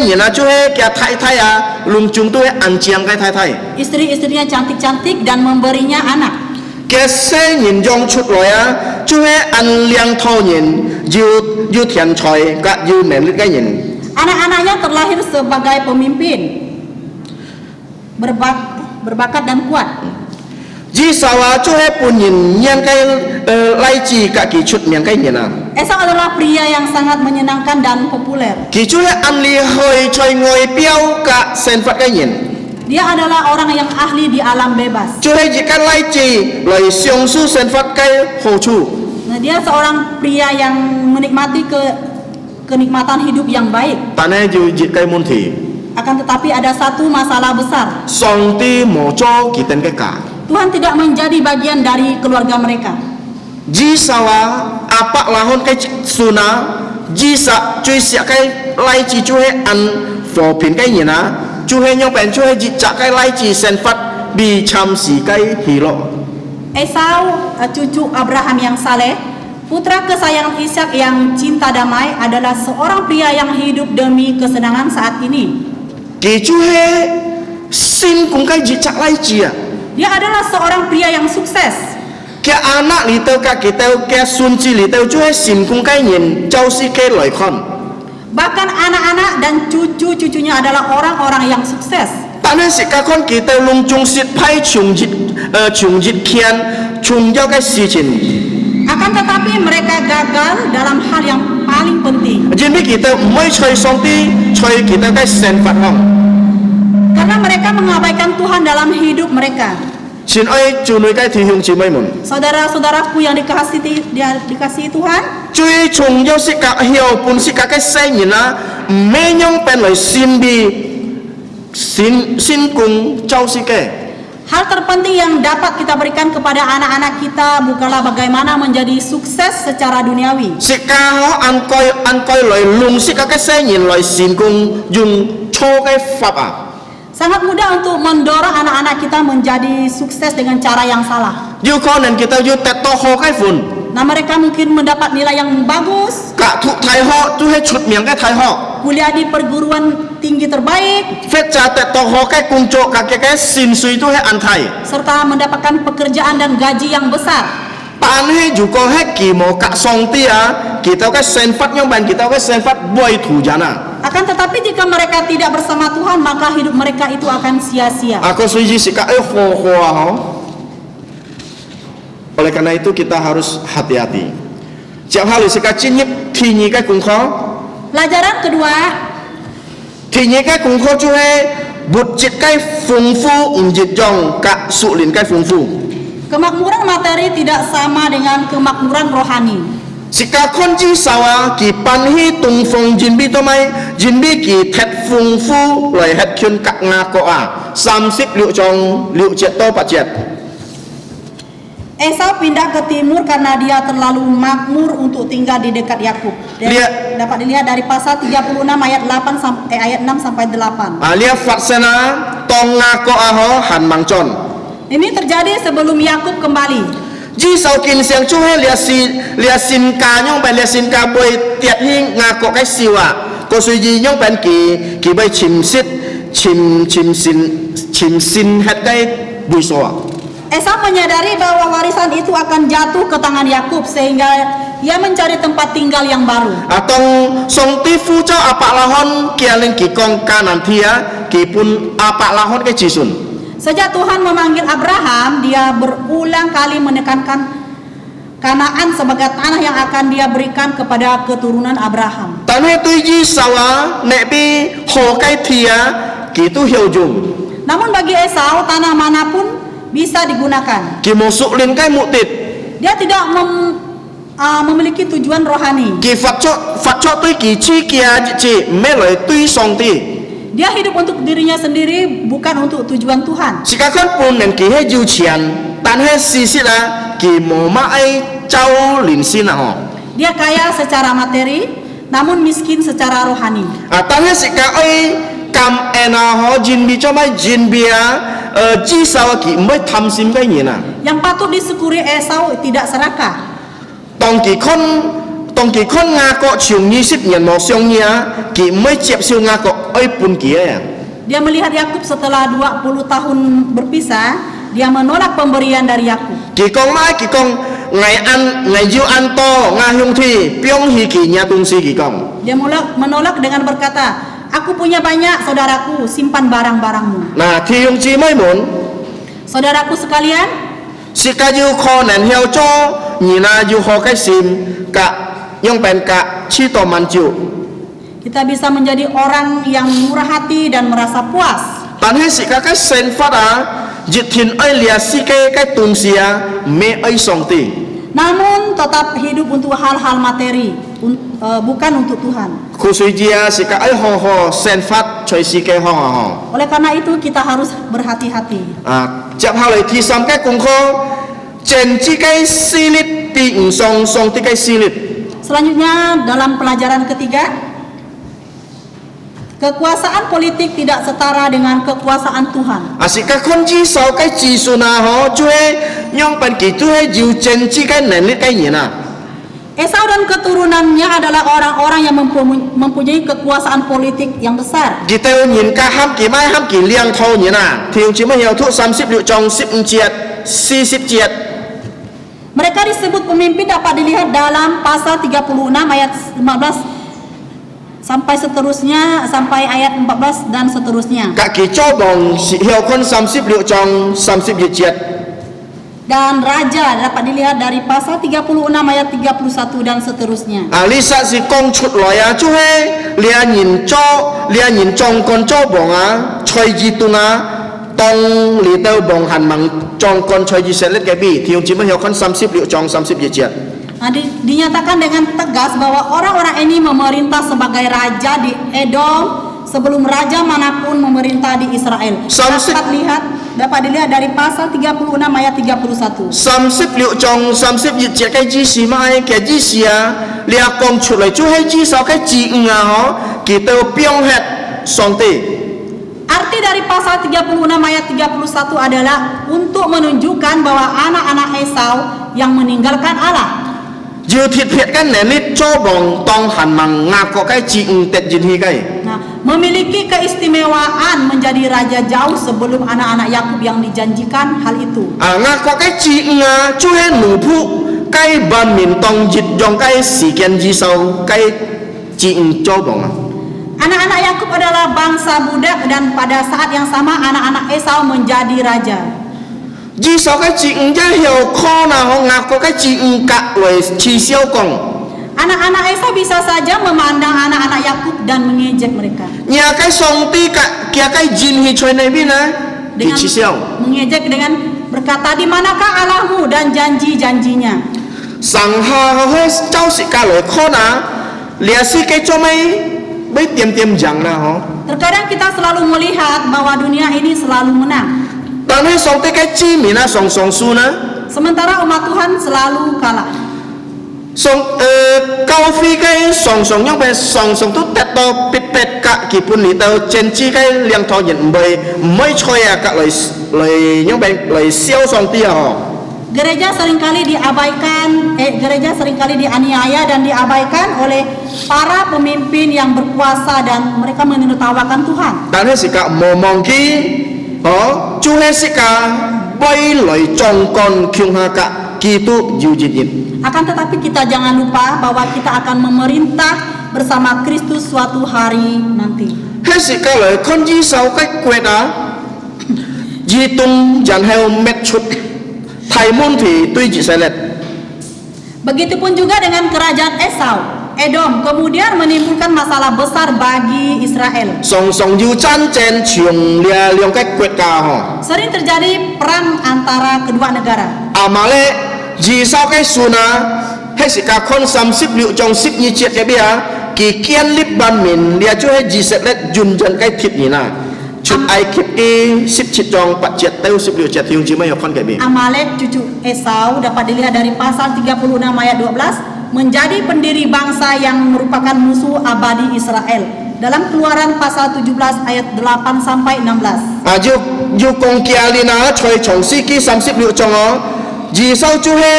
人啊，就係佢太太啊，隆重都係安靜嘅太太。 Istri-istrinya cantik-cantik dan memberinya anak. 嘅世人用出來啊，就係安良托人，要天才嘅要能力嘅人。 Anak-anaknya terlahir sebagai pemimpin, berbakat dan kuat. 至少啊，就係本人應該來自嘅佢出名嘅人啊。 Esau adalah pria yang sangat menyenangkan dan populer. 佢就係安利去在外表嘅生活嘅人。 Dia adalah orang yang ahli di alam bebas. 就係而家來自來享受生活嘅好處。 Nah, dia seorang pria yang menikmati kenikmatan hidup yang baik. 但係就熱嘅問題， Akan tetapi ada satu masalah besar. 上帝冇做佢哋嘅家。 Tuhan tidak menjadi bagian dari keluarga mereka. 至少啊，阿伯拉罕嘅孫啊，至少最少嘅來自就係安和平嘅人啊，就係用病就係熱責嘅來自生活被參事嘅喜樂。 Esau, cucu Abraham yang saleh, putra kesayangan Ishak yang cinta damai adalah seorang pria yang hidup demi kesenangan saat ini. 佢就係先講嘅熱責來自啊， Dia adalah seorang pria yang sukses. 嘅anak裏頭嘅佢哋嘅孫子裏頭就係先講嘅人，就是嘅來看。 Bahkan anak-anak dan cucu-cucunya adalah orang-orang yang sukses. 但係是個看佢哋隆重設派從熱天重要嘅事情， Akan tetapi mereka gagal dalam hal yang paling penting. 因為佢哋唔可以隨上帝，隨佢哋嘅生活行。 Karena mereka mengabaikan Tuhan dalam hidup mereka. 親愛主內嘅弟兄姊妹們， Saudara-saudaraku yang dikasihi Tuhan, 最重要是個後半是個嘅世人啊，唔係用病來先供就是嘅。 hal terpenting yang dapat kita berikan kepada anak-anak kita bukanlah bagaimana menjadi sukses secara duniawi. 是教按該來弄是個嘅世人來先供用錯嘅法啊！ Sangat mudah untuk mendorong anak-anak kita menjadi sukses dengan cara yang salah. 有可能佢哋要達到好嘅款， Nah, mereka mungkin mendapat nilai yang bagus, 格讀太好都係出名嘅太好。 kuliah di perguruan tinggi terbaik, 或者達到好嘅工作，嘅薪水都係安泰。 serta mendapatkan pekerjaan dan gaji yang besar. 但係如果係佢冇格上帝啊，佢哋嘅生活用辦，佢哋嘅生活為土人啊。 Akan tetapi jika mereka tidak bersama Tuhan, maka hidup mereka itu akan sia-sia. Aku setuju sih kak, oleh karena itu kita harus hati-hati. Setiap hari sih kak cinyip tinggi kak kungko, Pelajaran kedua, tinggi kak kungko juga budget kak fungfu unjit jong kak sulin kak fungfu. kemakmuran materi tidak sama dengan kemakmuran rohani. Sika konji sawa ki panhi tung fong jinbi tomai jinbi ki tet fung fu lai het kyun kak nga ko a 36 liu jong liu jet to 8 jet. Esau pindah ke timur karena dia terlalu makmur untuk tinggal di dekat Yakub. Dapat dilihat dari pasal 36 ayat 6 sampai 8. Lia fatsena tong ngako aho han mangcon. Ini terjadi sebelum Yakub kembali. Ji sau kin siang chu he lia sin ka nyong bai lia sin ka boi tiat hi ngako kai siwa. Ko sui ji nyong ban ki bai chim sin het kai bui so. Esau menyadari bahwa warisan itu akan jatuh ke tangan Yakub sehingga ia mencari tempat tinggal yang baru. Atong song ti fu cho apak lahon kia ling ki kong kanan thia ki pun apak lahon ke jisun. Sejak Tuhan memanggil Abraham, dia berulang kali menekankan Kanaan sebagai tanah yang akan dia berikan kepada keturunan Abraham. Tanah tu ji sawa nek pi ho kai thia ki tu hiu jum. Namun bagi Esau, tanah manapun bisa digunakan. Ki mosuk lin kai mutit. Dia tidak memiliki tujuan rohani. Ki fatcho tu ki chi kia ji meloi tu song ti. Dia hidup untuk dirinya sendiri, bukan untuk tujuan Tuhan. Sikakan pun nen ki he ju chian tan he si la ki mo ma ai chau lin sin ho. Dia kaya secara materi, namun miskin secara rohani. Tan he sika ai kam ena ho jin bi cho mai jin bia ji sawa ki mai tham sim kai ni na. Yang patut disyukuri Esau tidak serakah. Tong ki khon ngako chiung 20 年 mo siong nia ki mai chiep siu ngako ai pun ki ya. Dia melihat Yakub setelah 20 tahun berpisah, dia menolak pemberian dari Yakub. Ki kong ngai jiu an to ngahung thi pyong hi ki nya tung si ki kong. Dia menolak dengan berkata, "Aku punya banyak, saudaraku, simpan barang-barangmu." Nah, thi yung chi mai mun Saudaraku sekalian, sika jiu kho nen hiao cho ni na jiu ho kai sim ka yang pen ka chi to man jiu. kita bisa menjadi orang yang murah hati dan merasa puas. Tan he sika kai sen fata jit thin ai lia si kai tung sia me ai song ti. Namun tetap hidup untuk hal-hal materi, bukan untuk Tuhan. Khusui jia sika ai ho sen fat choi si kai ho. Oleh karena itu kita harus berhati-hati. Jap hal thi sam kai kung kho chen chi kai silit ti song ti kai silit. Selanjutnya dalam pelajaran ketiga, kekuasaan politik tidak setara dengan kekuasaan Tuhan. Asika konji sau kai ji suna ho jue nyong pan ki tu he jiu chen chi kai nen lit kai ni na. Esau dan keturunannya adalah orang-orang yang mempunyai kekuasaan politik yang besar. Kita nyin ka ham ki mai ham ki liang thau ni na. Thiu chi ma hiao thu 30 liu chong 10 jiat 40 jiat. Mereka disebut pemimpin dapat dilihat dalam pasal 36 ayat 15 sampai seterusnya, sampai ayat 14 dan seterusnya. Ka ki cho bong hiao kon 30 liu chong 30 jiat. Dan raja dapat dilihat dari pasal 36 ayat 31 dan seterusnya. Lisa si kong chut lo ya chu he lia nyin chong kon cho bong choi ji tu na tong li teu bong han mang chong kon choi ji selet ke bi thiu chi ma hiao kon 30 liu chong 30 jiat. Dinyatakan dengan tegas bahwa orang-orang ini memerintah sebagai raja di Edom sebelum raja manapun memerintah di Israel. Dapat dilihat dari pasal 36 ayat 31. 30 liu chong 30 jiat kai ji si mai ke ji sia lia kong chut lai chu he ji sao kai ji nga ho ki teu pyong het song ti. Arti dari pasal 36 ayat 31 adalah untuk menunjukkan bahwa anak-anak Esau yang meninggalkan Allah. Jiu thit phiet kan nen lit cho bong tong han mang ngako kai ji tet jin hi kai. Memiliki keistimewaan menjadi raja jauh sebelum anak-anak Yakub yang dijanjikan hal itu. Ngako kai ji nga chu he nu pu kai ban min tong jit jong kai si kian ji sau kai ji cho bong. Anak-anak Yakub adalah bangsa budak dan pada saat yang sama anak-anak Esau menjadi raja. Ji sau kai ji ja hiao kho na ho ngako kai ji ka wei chi xiao gong. Anak-anak Esau bisa saja memandang anak-anak Yakub dan mengejek mereka. Nya kai song ti ka kia kai jin hi choi nai bi na. Di chi xiao. Mengejek dengan berkata, "Di manakah Allahmu dan janji-janjinya?" Sang ha ho he chau si ka lo kho na lia si kai cho mai bai tiam jang na ho. Terkadang kita selalu melihat bahwa dunia ini selalu menang. Tan he song te kai chi mi na song su na. Sementara umat Tuhan selalu kalah. Cao phi cái song song yang về song song tu tết to bít bít cả kỳ bún lý tao trên chi cái liang thọ nhận mới chơi à cả lời yang về lời siêu song tia ho. Gereja seringkali diabaikan, gereja seringkali dianiaya dan diabaikan oleh para pemimpin yang berkuasa dan mereka menertawakan Tuhan. Dan hết sự cả mò mong ki, chú hết sự cả bay lời trong con kyung ha cả kỳ tu yu jin yin. Akan tetapi kita jangan lupa bahwa kita akan memerintah bersama Kristus suatu hari nanti. Hết sự cả lời con di sau cách quẹt á, di tung dàn heo mét chút. Thai môn thì tuy chỉ sai lệch. Begitupun juga dengan kerajaan Esau, Edom, kemudian menimbulkan masalah besar bagi Israel. Song song yu chan chen chiong lia liang cách quẹt cả ho. Sering terjadi perang antara kedua negara. Amalek ji sau cái suna hết sự cả con sam sip liệu trong sip như chiết cái bia kỳ kiên lip ban min lia cho hết ji set let jun jan cái thịt nhỉ na. Chút ai kịp đi sip chit trong pat chiết teu sip liệu chiết thiung chỉ mấy học con cái bia. Amalek cucu Esau dapat dilihat dari pasal 36 ayat 12 menjadi pendiri bangsa yang merupakan musuh abadi Israel. Dalam Keluaran pasal 17 ayat 8 sampai 16. Ju kong kia lina choi chong si ki sam sip liệu trong ó. Ji sau chu he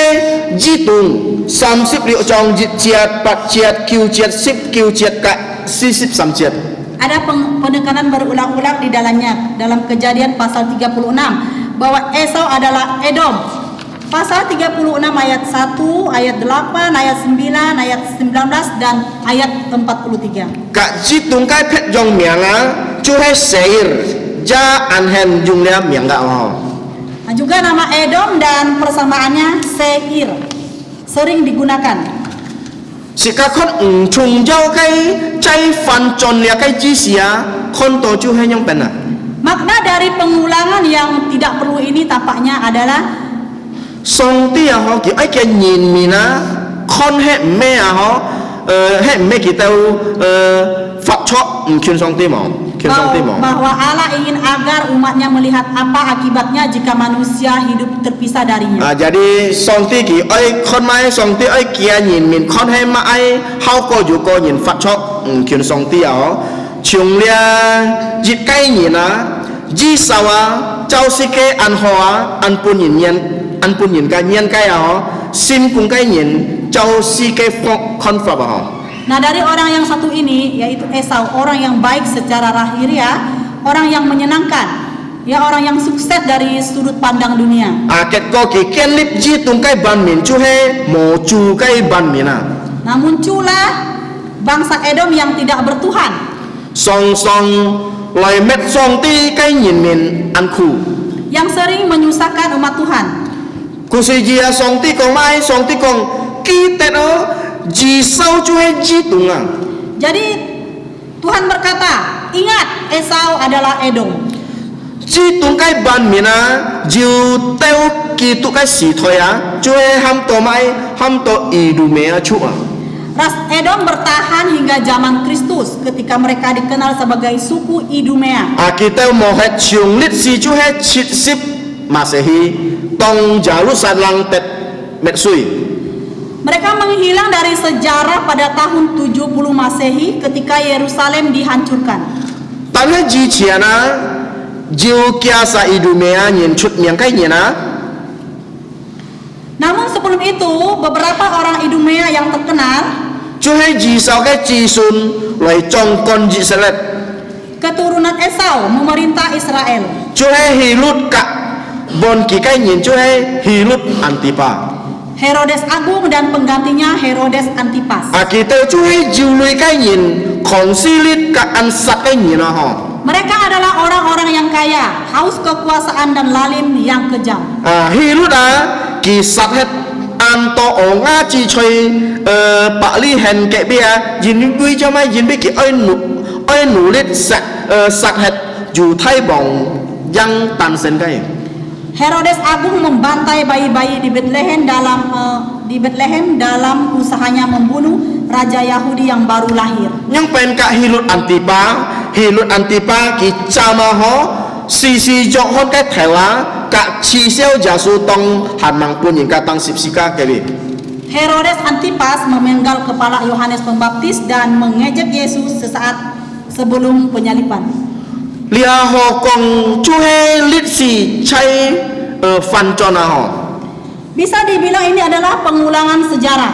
ji tung sam sip liệu trong jit chiat pat chiat kiu chiat sip kiu chiat ka si sip sam chiat. Ada penekanan berulang-ulang di dalamnya dalam Kejadian pasal 36 bahwa Esau adalah Edom. Pasal 36 ayat 1, ayat 8, ayat 9, ayat 19 dan ayat 43. Ka ji tung kai phet jong miang a chu he seir ja an hen jung lia miang ga ho. Nah, juga nama Edom dan persamaannya Seir sering digunakan. Sika kon chung jau kai chai fan chon lia kai ji sia kon to chu he nyong pen a. Makna dari pengulangan yang tidak perlu ini tampaknya adalah song ti a ho ki ai ke nhìn mi na kon he me a ho he me ki tau fat chok kyun song ti mo kyun song ti mo. bahwa Allah ingin agar umatnya melihat apa akibatnya jika manusia hidup terpisah darinya. Jadi song ti ki ai kon mai song ti ai kia nhìn min kon he ma ai hao ko yu ko nhìn fat chok kyun song ti a ho chung lia jit kai nhìn a ji sawa chau si ke an ho an pun nhìn ka nyen kai a ho sim kung kai nhìn chau si ke fok kon fa ba ho. Nah, dari orang yang satu ini yaitu Esau, orang yang baik secara lahiriah, orang yang menyenangkan, ya orang yang sukses dari sudut pandang dunia. Ket ko ki ken lip ji tung kai ban min chu he mo chu kai ban min a. Nah, muncullah bangsa Edom yang tidak bertuhan. Song song lai met song ti kai nhìn min an khu. Yang sering menyusahkan umat Tuhan. Ku si jia song ti kong mai song ti kong ki tet o ji sau chu he ji tung a. Jadi Tuhan berkata, ingat Esau adalah Edom. Ji tung kai ban min a jiu teu ki tu kai si thoi a chu he ham to mai ham to i du me a chu a. Ras Edom bertahan hingga zaman Kristus ketika mereka dikenal sebagai suku Idumea. Kita mau het chung lit si chu het chit sip Masehi tong Jerusalem tet metsui. Mereka menghilang dari sejarah pada tahun 70 Masehi ketika Yerusalem dihancurkan. Tanah ji chiana jiu kia sa Idumea nyen chut miang kai nyena. Namun sebelum itu beberapa orang Idumea yang terkenal chu he ji sao kai ji sun lai chong kon ji selet. Keturunan Esau memerintah Israel. Chu he hilut ka bon ki kai nyen chu he hilut Antipa. Herodes Agung dan penggantinya Herodes Antipas. Kita chu he jiu lui kai nyen kong silit ka an sak kai nyen ho. Mereka adalah orang-orang yang kaya, haus kekuasaan dan lalim yang kejam. Hilut kisah het anto onga chi choi pak li hen ke bia jin gui cho mai jin bi ki oi nu lit sak het ju thai bong yang tan sen kai. Herodes Agung membantai bayi-bayi di Bethlehem dalam usahanya membunuh raja Yahudi yang baru lahir. Yang pen ka hilut Antipa ki chama ho 時時作看嘅頭啊，甲刺少耶穌當限盲半人甲當十字架嘅哩。 Herodes Antipas memenggal kepala Yohanes Pembaptis dan mengejek Yesus sesaat sebelum penyaliban. 你啊，何講做係歷史猜犯罪啊？嗬， Bisa dibilang ini adalah pengulangan sejarah.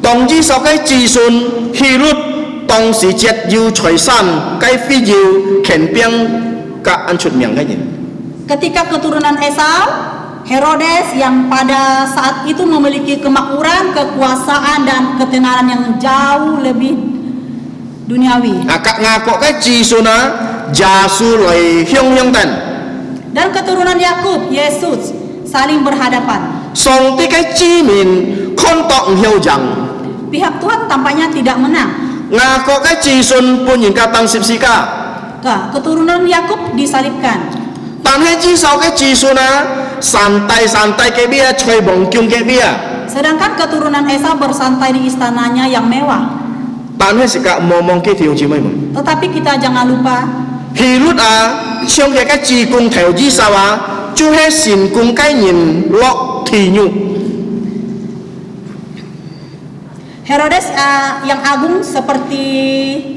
當之受嘅自信希律當時節要財產，該非要權柄甲安出名嘅人。 Ketika keturunan Esau, Herodes yang pada saat itu memiliki kemakmuran, kekuasaan dan ketenaran yang jauh lebih duniawi. 啊，甲雅各嘅自信啊，耶穌來向等， Dan keturunan Yakub, Yesus saling berhadapan. 上帝嘅子民看到唔曉人， Pihak Tuhan tampaknya tidak menang. 雅各嘅自信半人甲當十字架， Keturunan Yakub disalibkan. 但係之受嘅自信啊，santai嘅咩啊，吹夢中嘅咩啊， Sedangkan keturunan Esau bersantai di istananya yang mewah. 但係是甲望嘅弟兄姊妹們。 Tetapi kita jangan lupa, 希律啊，上嘅嘅自貢頭之手啊，就係成功嘅人落地獄。 Herodes yang agung seperti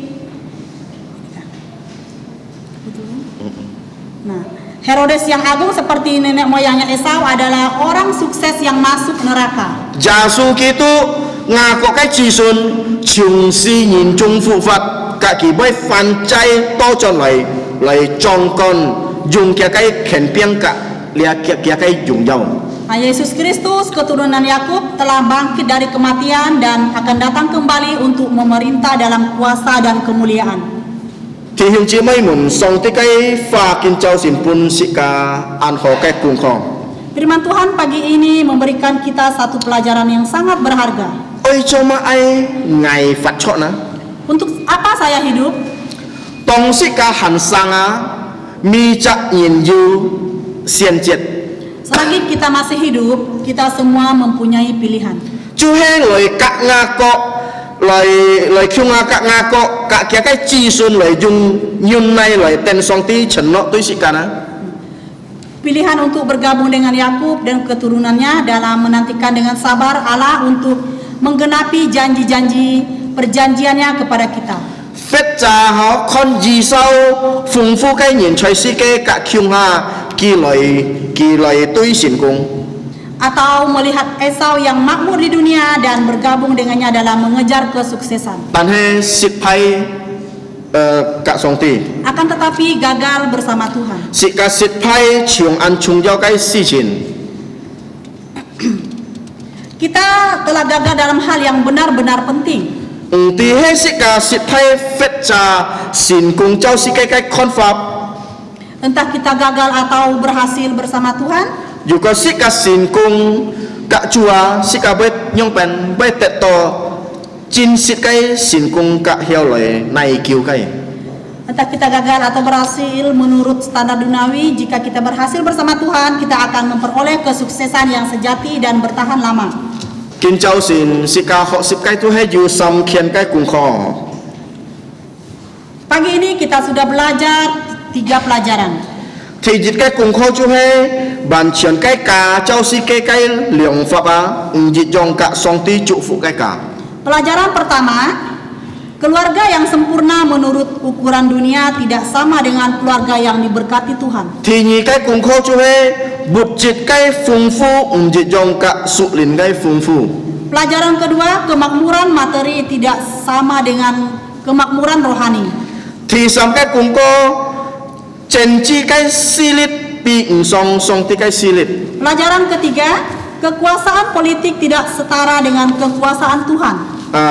Herodes yang agung seperti nenek moyangnya Esau adalah orang sukses yang masuk neraka. 耶穌基督雅各嘅自信，從事嚴重腐法，家己要犯罪多進嚟壯幹，用嘅嘅權柄嘅嘅榮耀。 Yesus Kristus keturunan Yakub telah bangkit dari kematian dan akan datang kembali untuk memerintah dalam kuasa dan kemuliaan. 弟兄姊妹們，上帝嘅話見就成本是嘅安好嘅功課。 Firman Tuhan pagi ini memberikan kita satu pelajaran yang sangat berharga. 愛做乜愛捱發出呢？ Untuk apa saya hidup? 當時嘅行生啊，未責任要先節。 Selagi kita masih hidup, kita semua mempunyai pilihan. 就係來格雅各，來向雅各格嘅資訊嚟用嚟嚟定上啲承諾對時間啊！ Pilihan untuk bergabung dengan Yakub dan keturunannya dalam menantikan dengan sabar Allah untuk menggenapi janji-janji perjanjiannya kepada kita. 佛就可看二手豐富嘅人才是嘅格向下，佢來對成功。 Atau melihat Esau yang makmur di dunia dan bergabung dengannya dalam mengejar kesuksesan. 但係失敗格上帝， Akan tetapi gagal bersama Tuhan. 是格失敗長安重要嘅事情。 Kita telah gagal dalam hal yang benar-benar penting. 唔啲係是格失敗佛就成功就是嘅看法。 Entah kita gagal atau berhasil bersama Tuhan, 如果是個成功，格做是個要用笨，要得到真實嘅成功，格曉來內求嘅。 entah kita gagal atau berhasil menurut standar duniawi, jika kita berhasil bersama Tuhan, kita akan memperoleh kesuksesan yang sejati dan bertahan lama. 見就算是個學習嘅都係要深淺嘅功課。 Pagi ini kita sudah belajar 3 pelajaran. 第一嘅功課就係完全嘅家，就是嘅良法啊，唔係用格上帝祝福嘅家。 Pelajaran pertama, keluarga yang sempurna menurut ukuran dunia tidak sama dengan keluarga yang diberkati Tuhan. 第二嘅功課就係物質嘅豐富，唔係用格屬靈嘅豐富。 Pelajaran kedua, kemakmuran materi tidak sama dengan kemakmuran rohani. 第三嘅功課，政治嘅勢力比唔上上帝嘅勢力。 Pelajaran ketiga, kekuasaan politik tidak setara dengan kekuasaan Tuhan.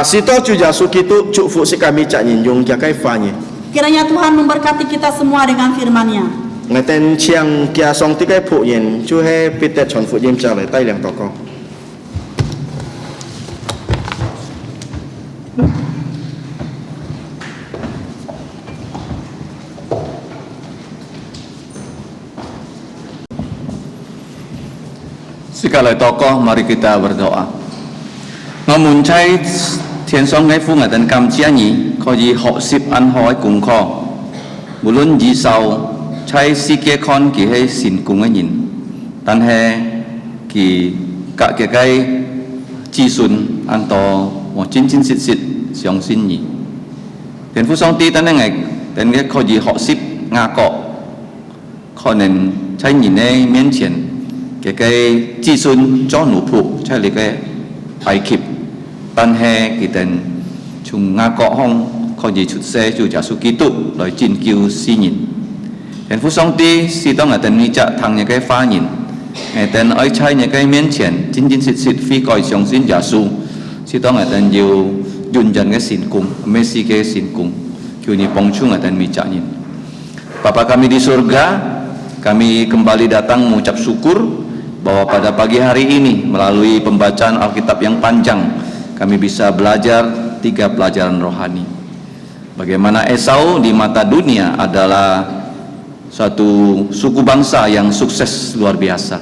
是多主耶穌基督祝福是kami責任用嘅翻譯。 Kiranya Tuhan memberkati kita semua dengan firman-Nya. 我哋唱嘅上帝嘅僕人，就係彼得傳福音就嚟低兩禱告。 Sekali tokoh, mari kita berdoa. Memuncai thiên song cái phu ngài cam chia nhỉ, có gì họ ship ăn hỏi cùng kho. Mulun di sau ใช้ซีเกคอนกี่ให้สินกุงให้ยินตันแฮกี่กะเกะไกจีซุนอันโตว่าจินจินสิสิสยองสินยี่เป็นผู้ทรงตีตันยังไงเป็นcáiข้อยี่หกสิบงาเกาะข้อหนึ่งใช้ยินในเมียนเฉียนเกะไกจีซุนจ้อหนูผูกใช่เลยก็ไปขิบตันแฮกี่เต็นชุงงาเกาะห้องข้อยี่ชุดเซจูจ่าสุกิตุลอยจินกิวซียินเป็นผู้ทรงตีสิต้องแต่มีจะทางยังไงฟ้ายินแต่ไอ้ใช้ยังไงเมียนเฉียนจินจินสิสิฟีก่อยสยองสินจ่าสุสิต้องแต่อยู่ยุนยันcái sin kung Messi ke sin kung kini pongchung dan micanin Bapa kami di surga, kami kembali datang mengucap syukur bahwa pada pagi hari ini melalui pembacaan Alkitab yang panjang kami bisa belajar 3 pelajaran rohani. Bagaimana Esau di mata dunia adalah suatu suku bangsa yang sukses luar biasa.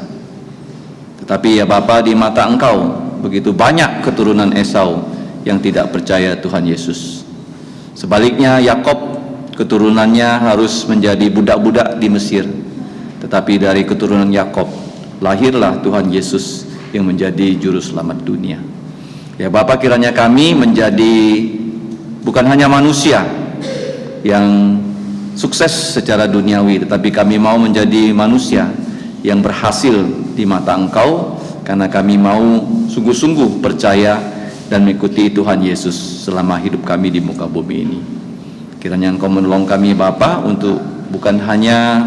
Tetapi ya Bapa, di mata Engkau begitu banyak keturunan Esau yang tidak percaya Tuhan Yesus. Sebaliknya Yakob keturunannya harus menjadi budak-budak di Mesir. Tetapi dari keturunan Yakob lahirlah Tuhan Yesus yang menjadi juru selamat dunia. Ya Bapa, kiranya kami menjadi bukan hanya manusia yang sukses secara duniawi, tetapi kami mau menjadi manusia yang berhasil di mata Engkau karena kami mau sungguh-sungguh percaya dan mengikuti Tuhan Yesus selama hidup kami di muka bumi ini. Kiranya Engkau menolong kami Bapa untuk bukan hanya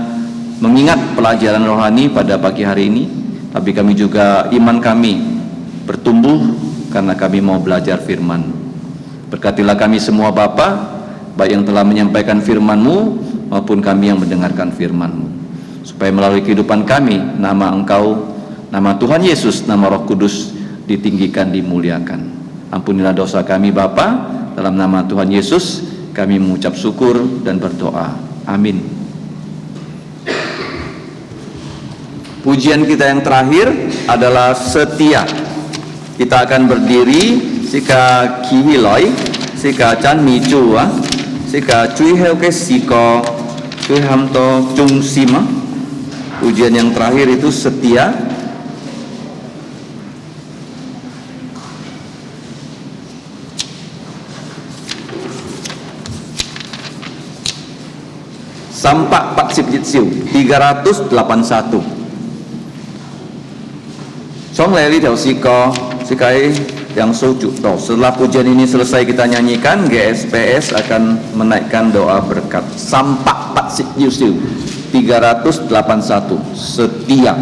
mengingat pelajaran rohani pada pagi hari ini, tapi kami juga iman kami bertumbuh karena kami mau belajar firman. Berkatilah kami semua Bapa, baik yang telah menyampaikan firman-Mu maupun kami yang mendengarkan firman-Mu, supaya melalui kehidupan kami nama Engkau, nama Tuhan Yesus, nama Roh Kudus ditinggikan, dimuliakan. Ampunilah dosa kami Bapa, dalam nama Tuhan Yesus kami mengucap syukur dan berdoa. Amin. Pujian kita yang terakhir adalah setia. Kita akan berdiri sika kihiloi, sika chan mi chua, sika cui heo ke siko, cui hamto chung sima. Pujian yang terakhir itu setia. Sampak Pak Sipjitsiu 381. Song leli theo siko sikai yang soju to. Setelah pujian ini selesai kita nyanyikan, GSPS akan menaikkan doa berkat. Sampak Pak Sipjitsiu 381 setia.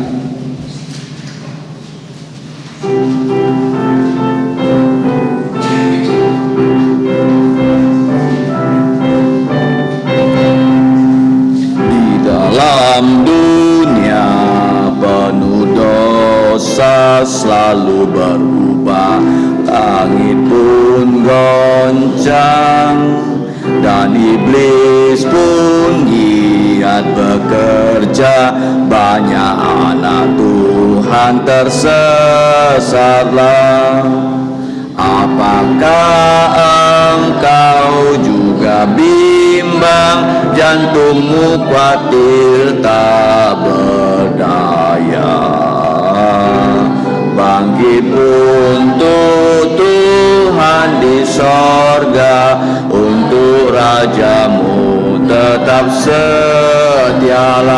Dalam dunia penuh dosa selalu berubah, langit pun goncang dan iblis pun giat bekerja. Banyak anak Tuhan tersesatlah. Apakah engkau juga bimbang, jantungmu khawatir tak berdaya? Bangkit untuk Tuhan di sorga, untuk Rajamu tetap setialah.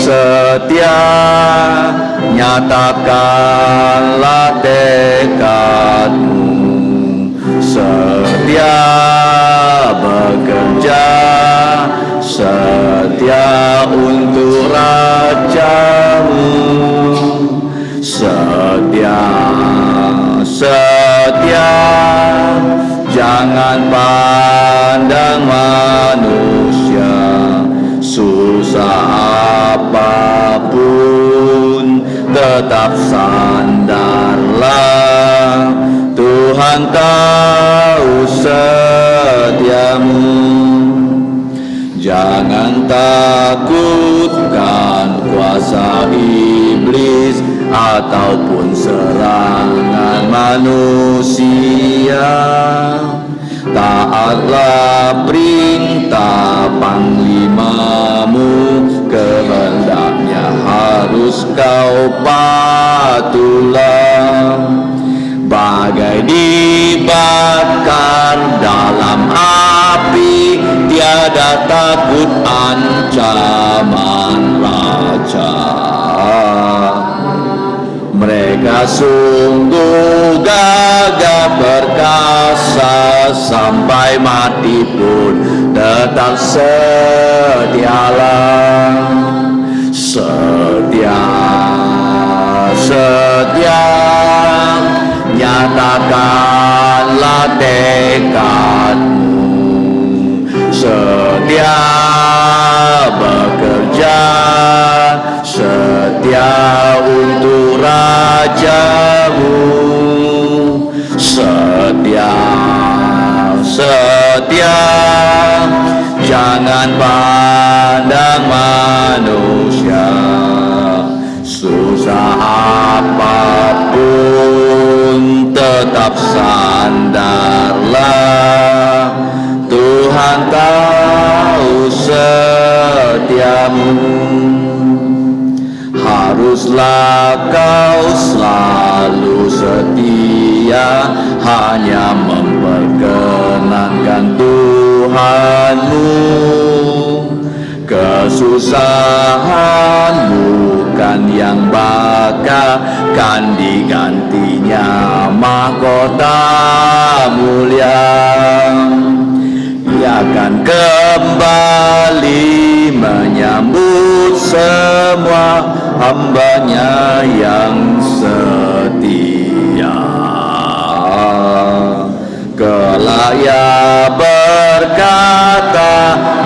Setia, nyatakanlah tekadmu. Setia bekerja, setia untuk Rajamu. Setia, jangan pandang manusia. Susah apapun tetap sandarlah, Tuhan tahu setiamu. Jangan takutkan kuasa iblis ataupun serangan manusia. taatlah perintah panglimamu, kehendaknya harus kau patuhlah. Bagai dibakar dalam api, tiada takut ancaman raja. Mereka sungguh gagah perkasa, sampai mati pun tetap setialah. Setia, nyatakanlah tekadmu. Setia bekerja, setia untuk rajamu. Setia, jangan pandang manusia. Susah apapun tetap sandarlah, Tuhan tahu setiamu. Haruslah kau selalu setia, hanya memperkenankan Tuhanmu. Kesusahan bukan yang bakal, kan digantinya mahkota mulia. Ia akan kembali menyambut semua hamba-Nya yang setia. Kelak Ia berkata,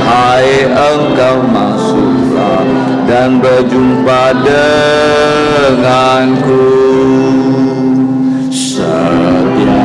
hai engkau masuklah dan berjumpa denganku. Setia.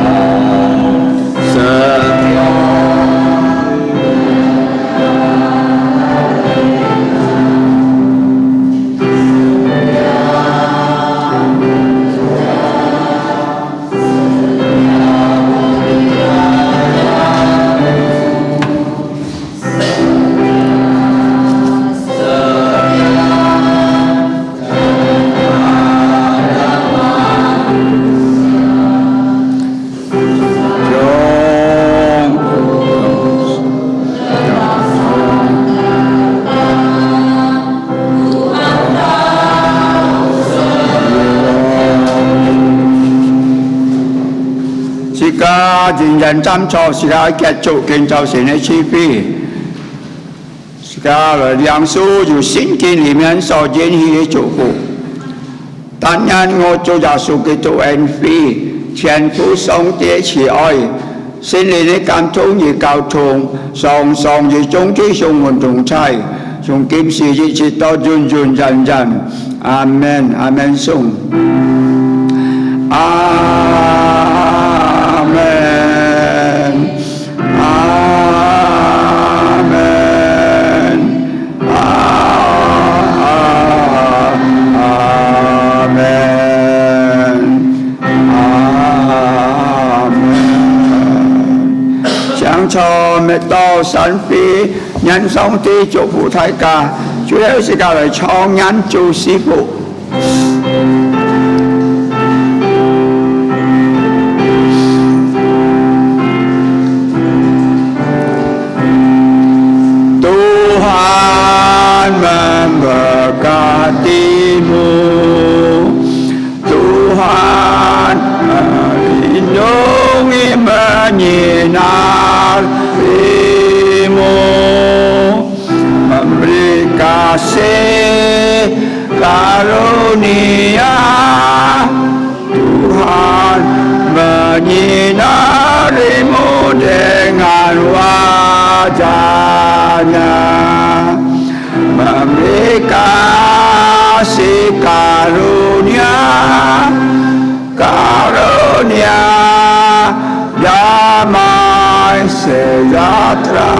仍然站錯，是他繼續建造神的慈悲。是他的梁樹有聖經裡面所應許的祝福。但願我主耶穌基督恩惠、天父上帝慈愛、聖靈的感動與交通，常常與眾弟兄們同在，從今時一直到永永遠遠。阿門，阿門頌。阿門，阿門，阿門，阿門。將錯滅到神飛，人上帝祝福大家，主要是教嚟創人做師傅。Memberkatimu, Tuhan melindungi menyinarimu, memberi kasih karunia. Tuhan menyinarimu dengan wajah-Nya, memberi kasih karunia, karunia damai sejahtera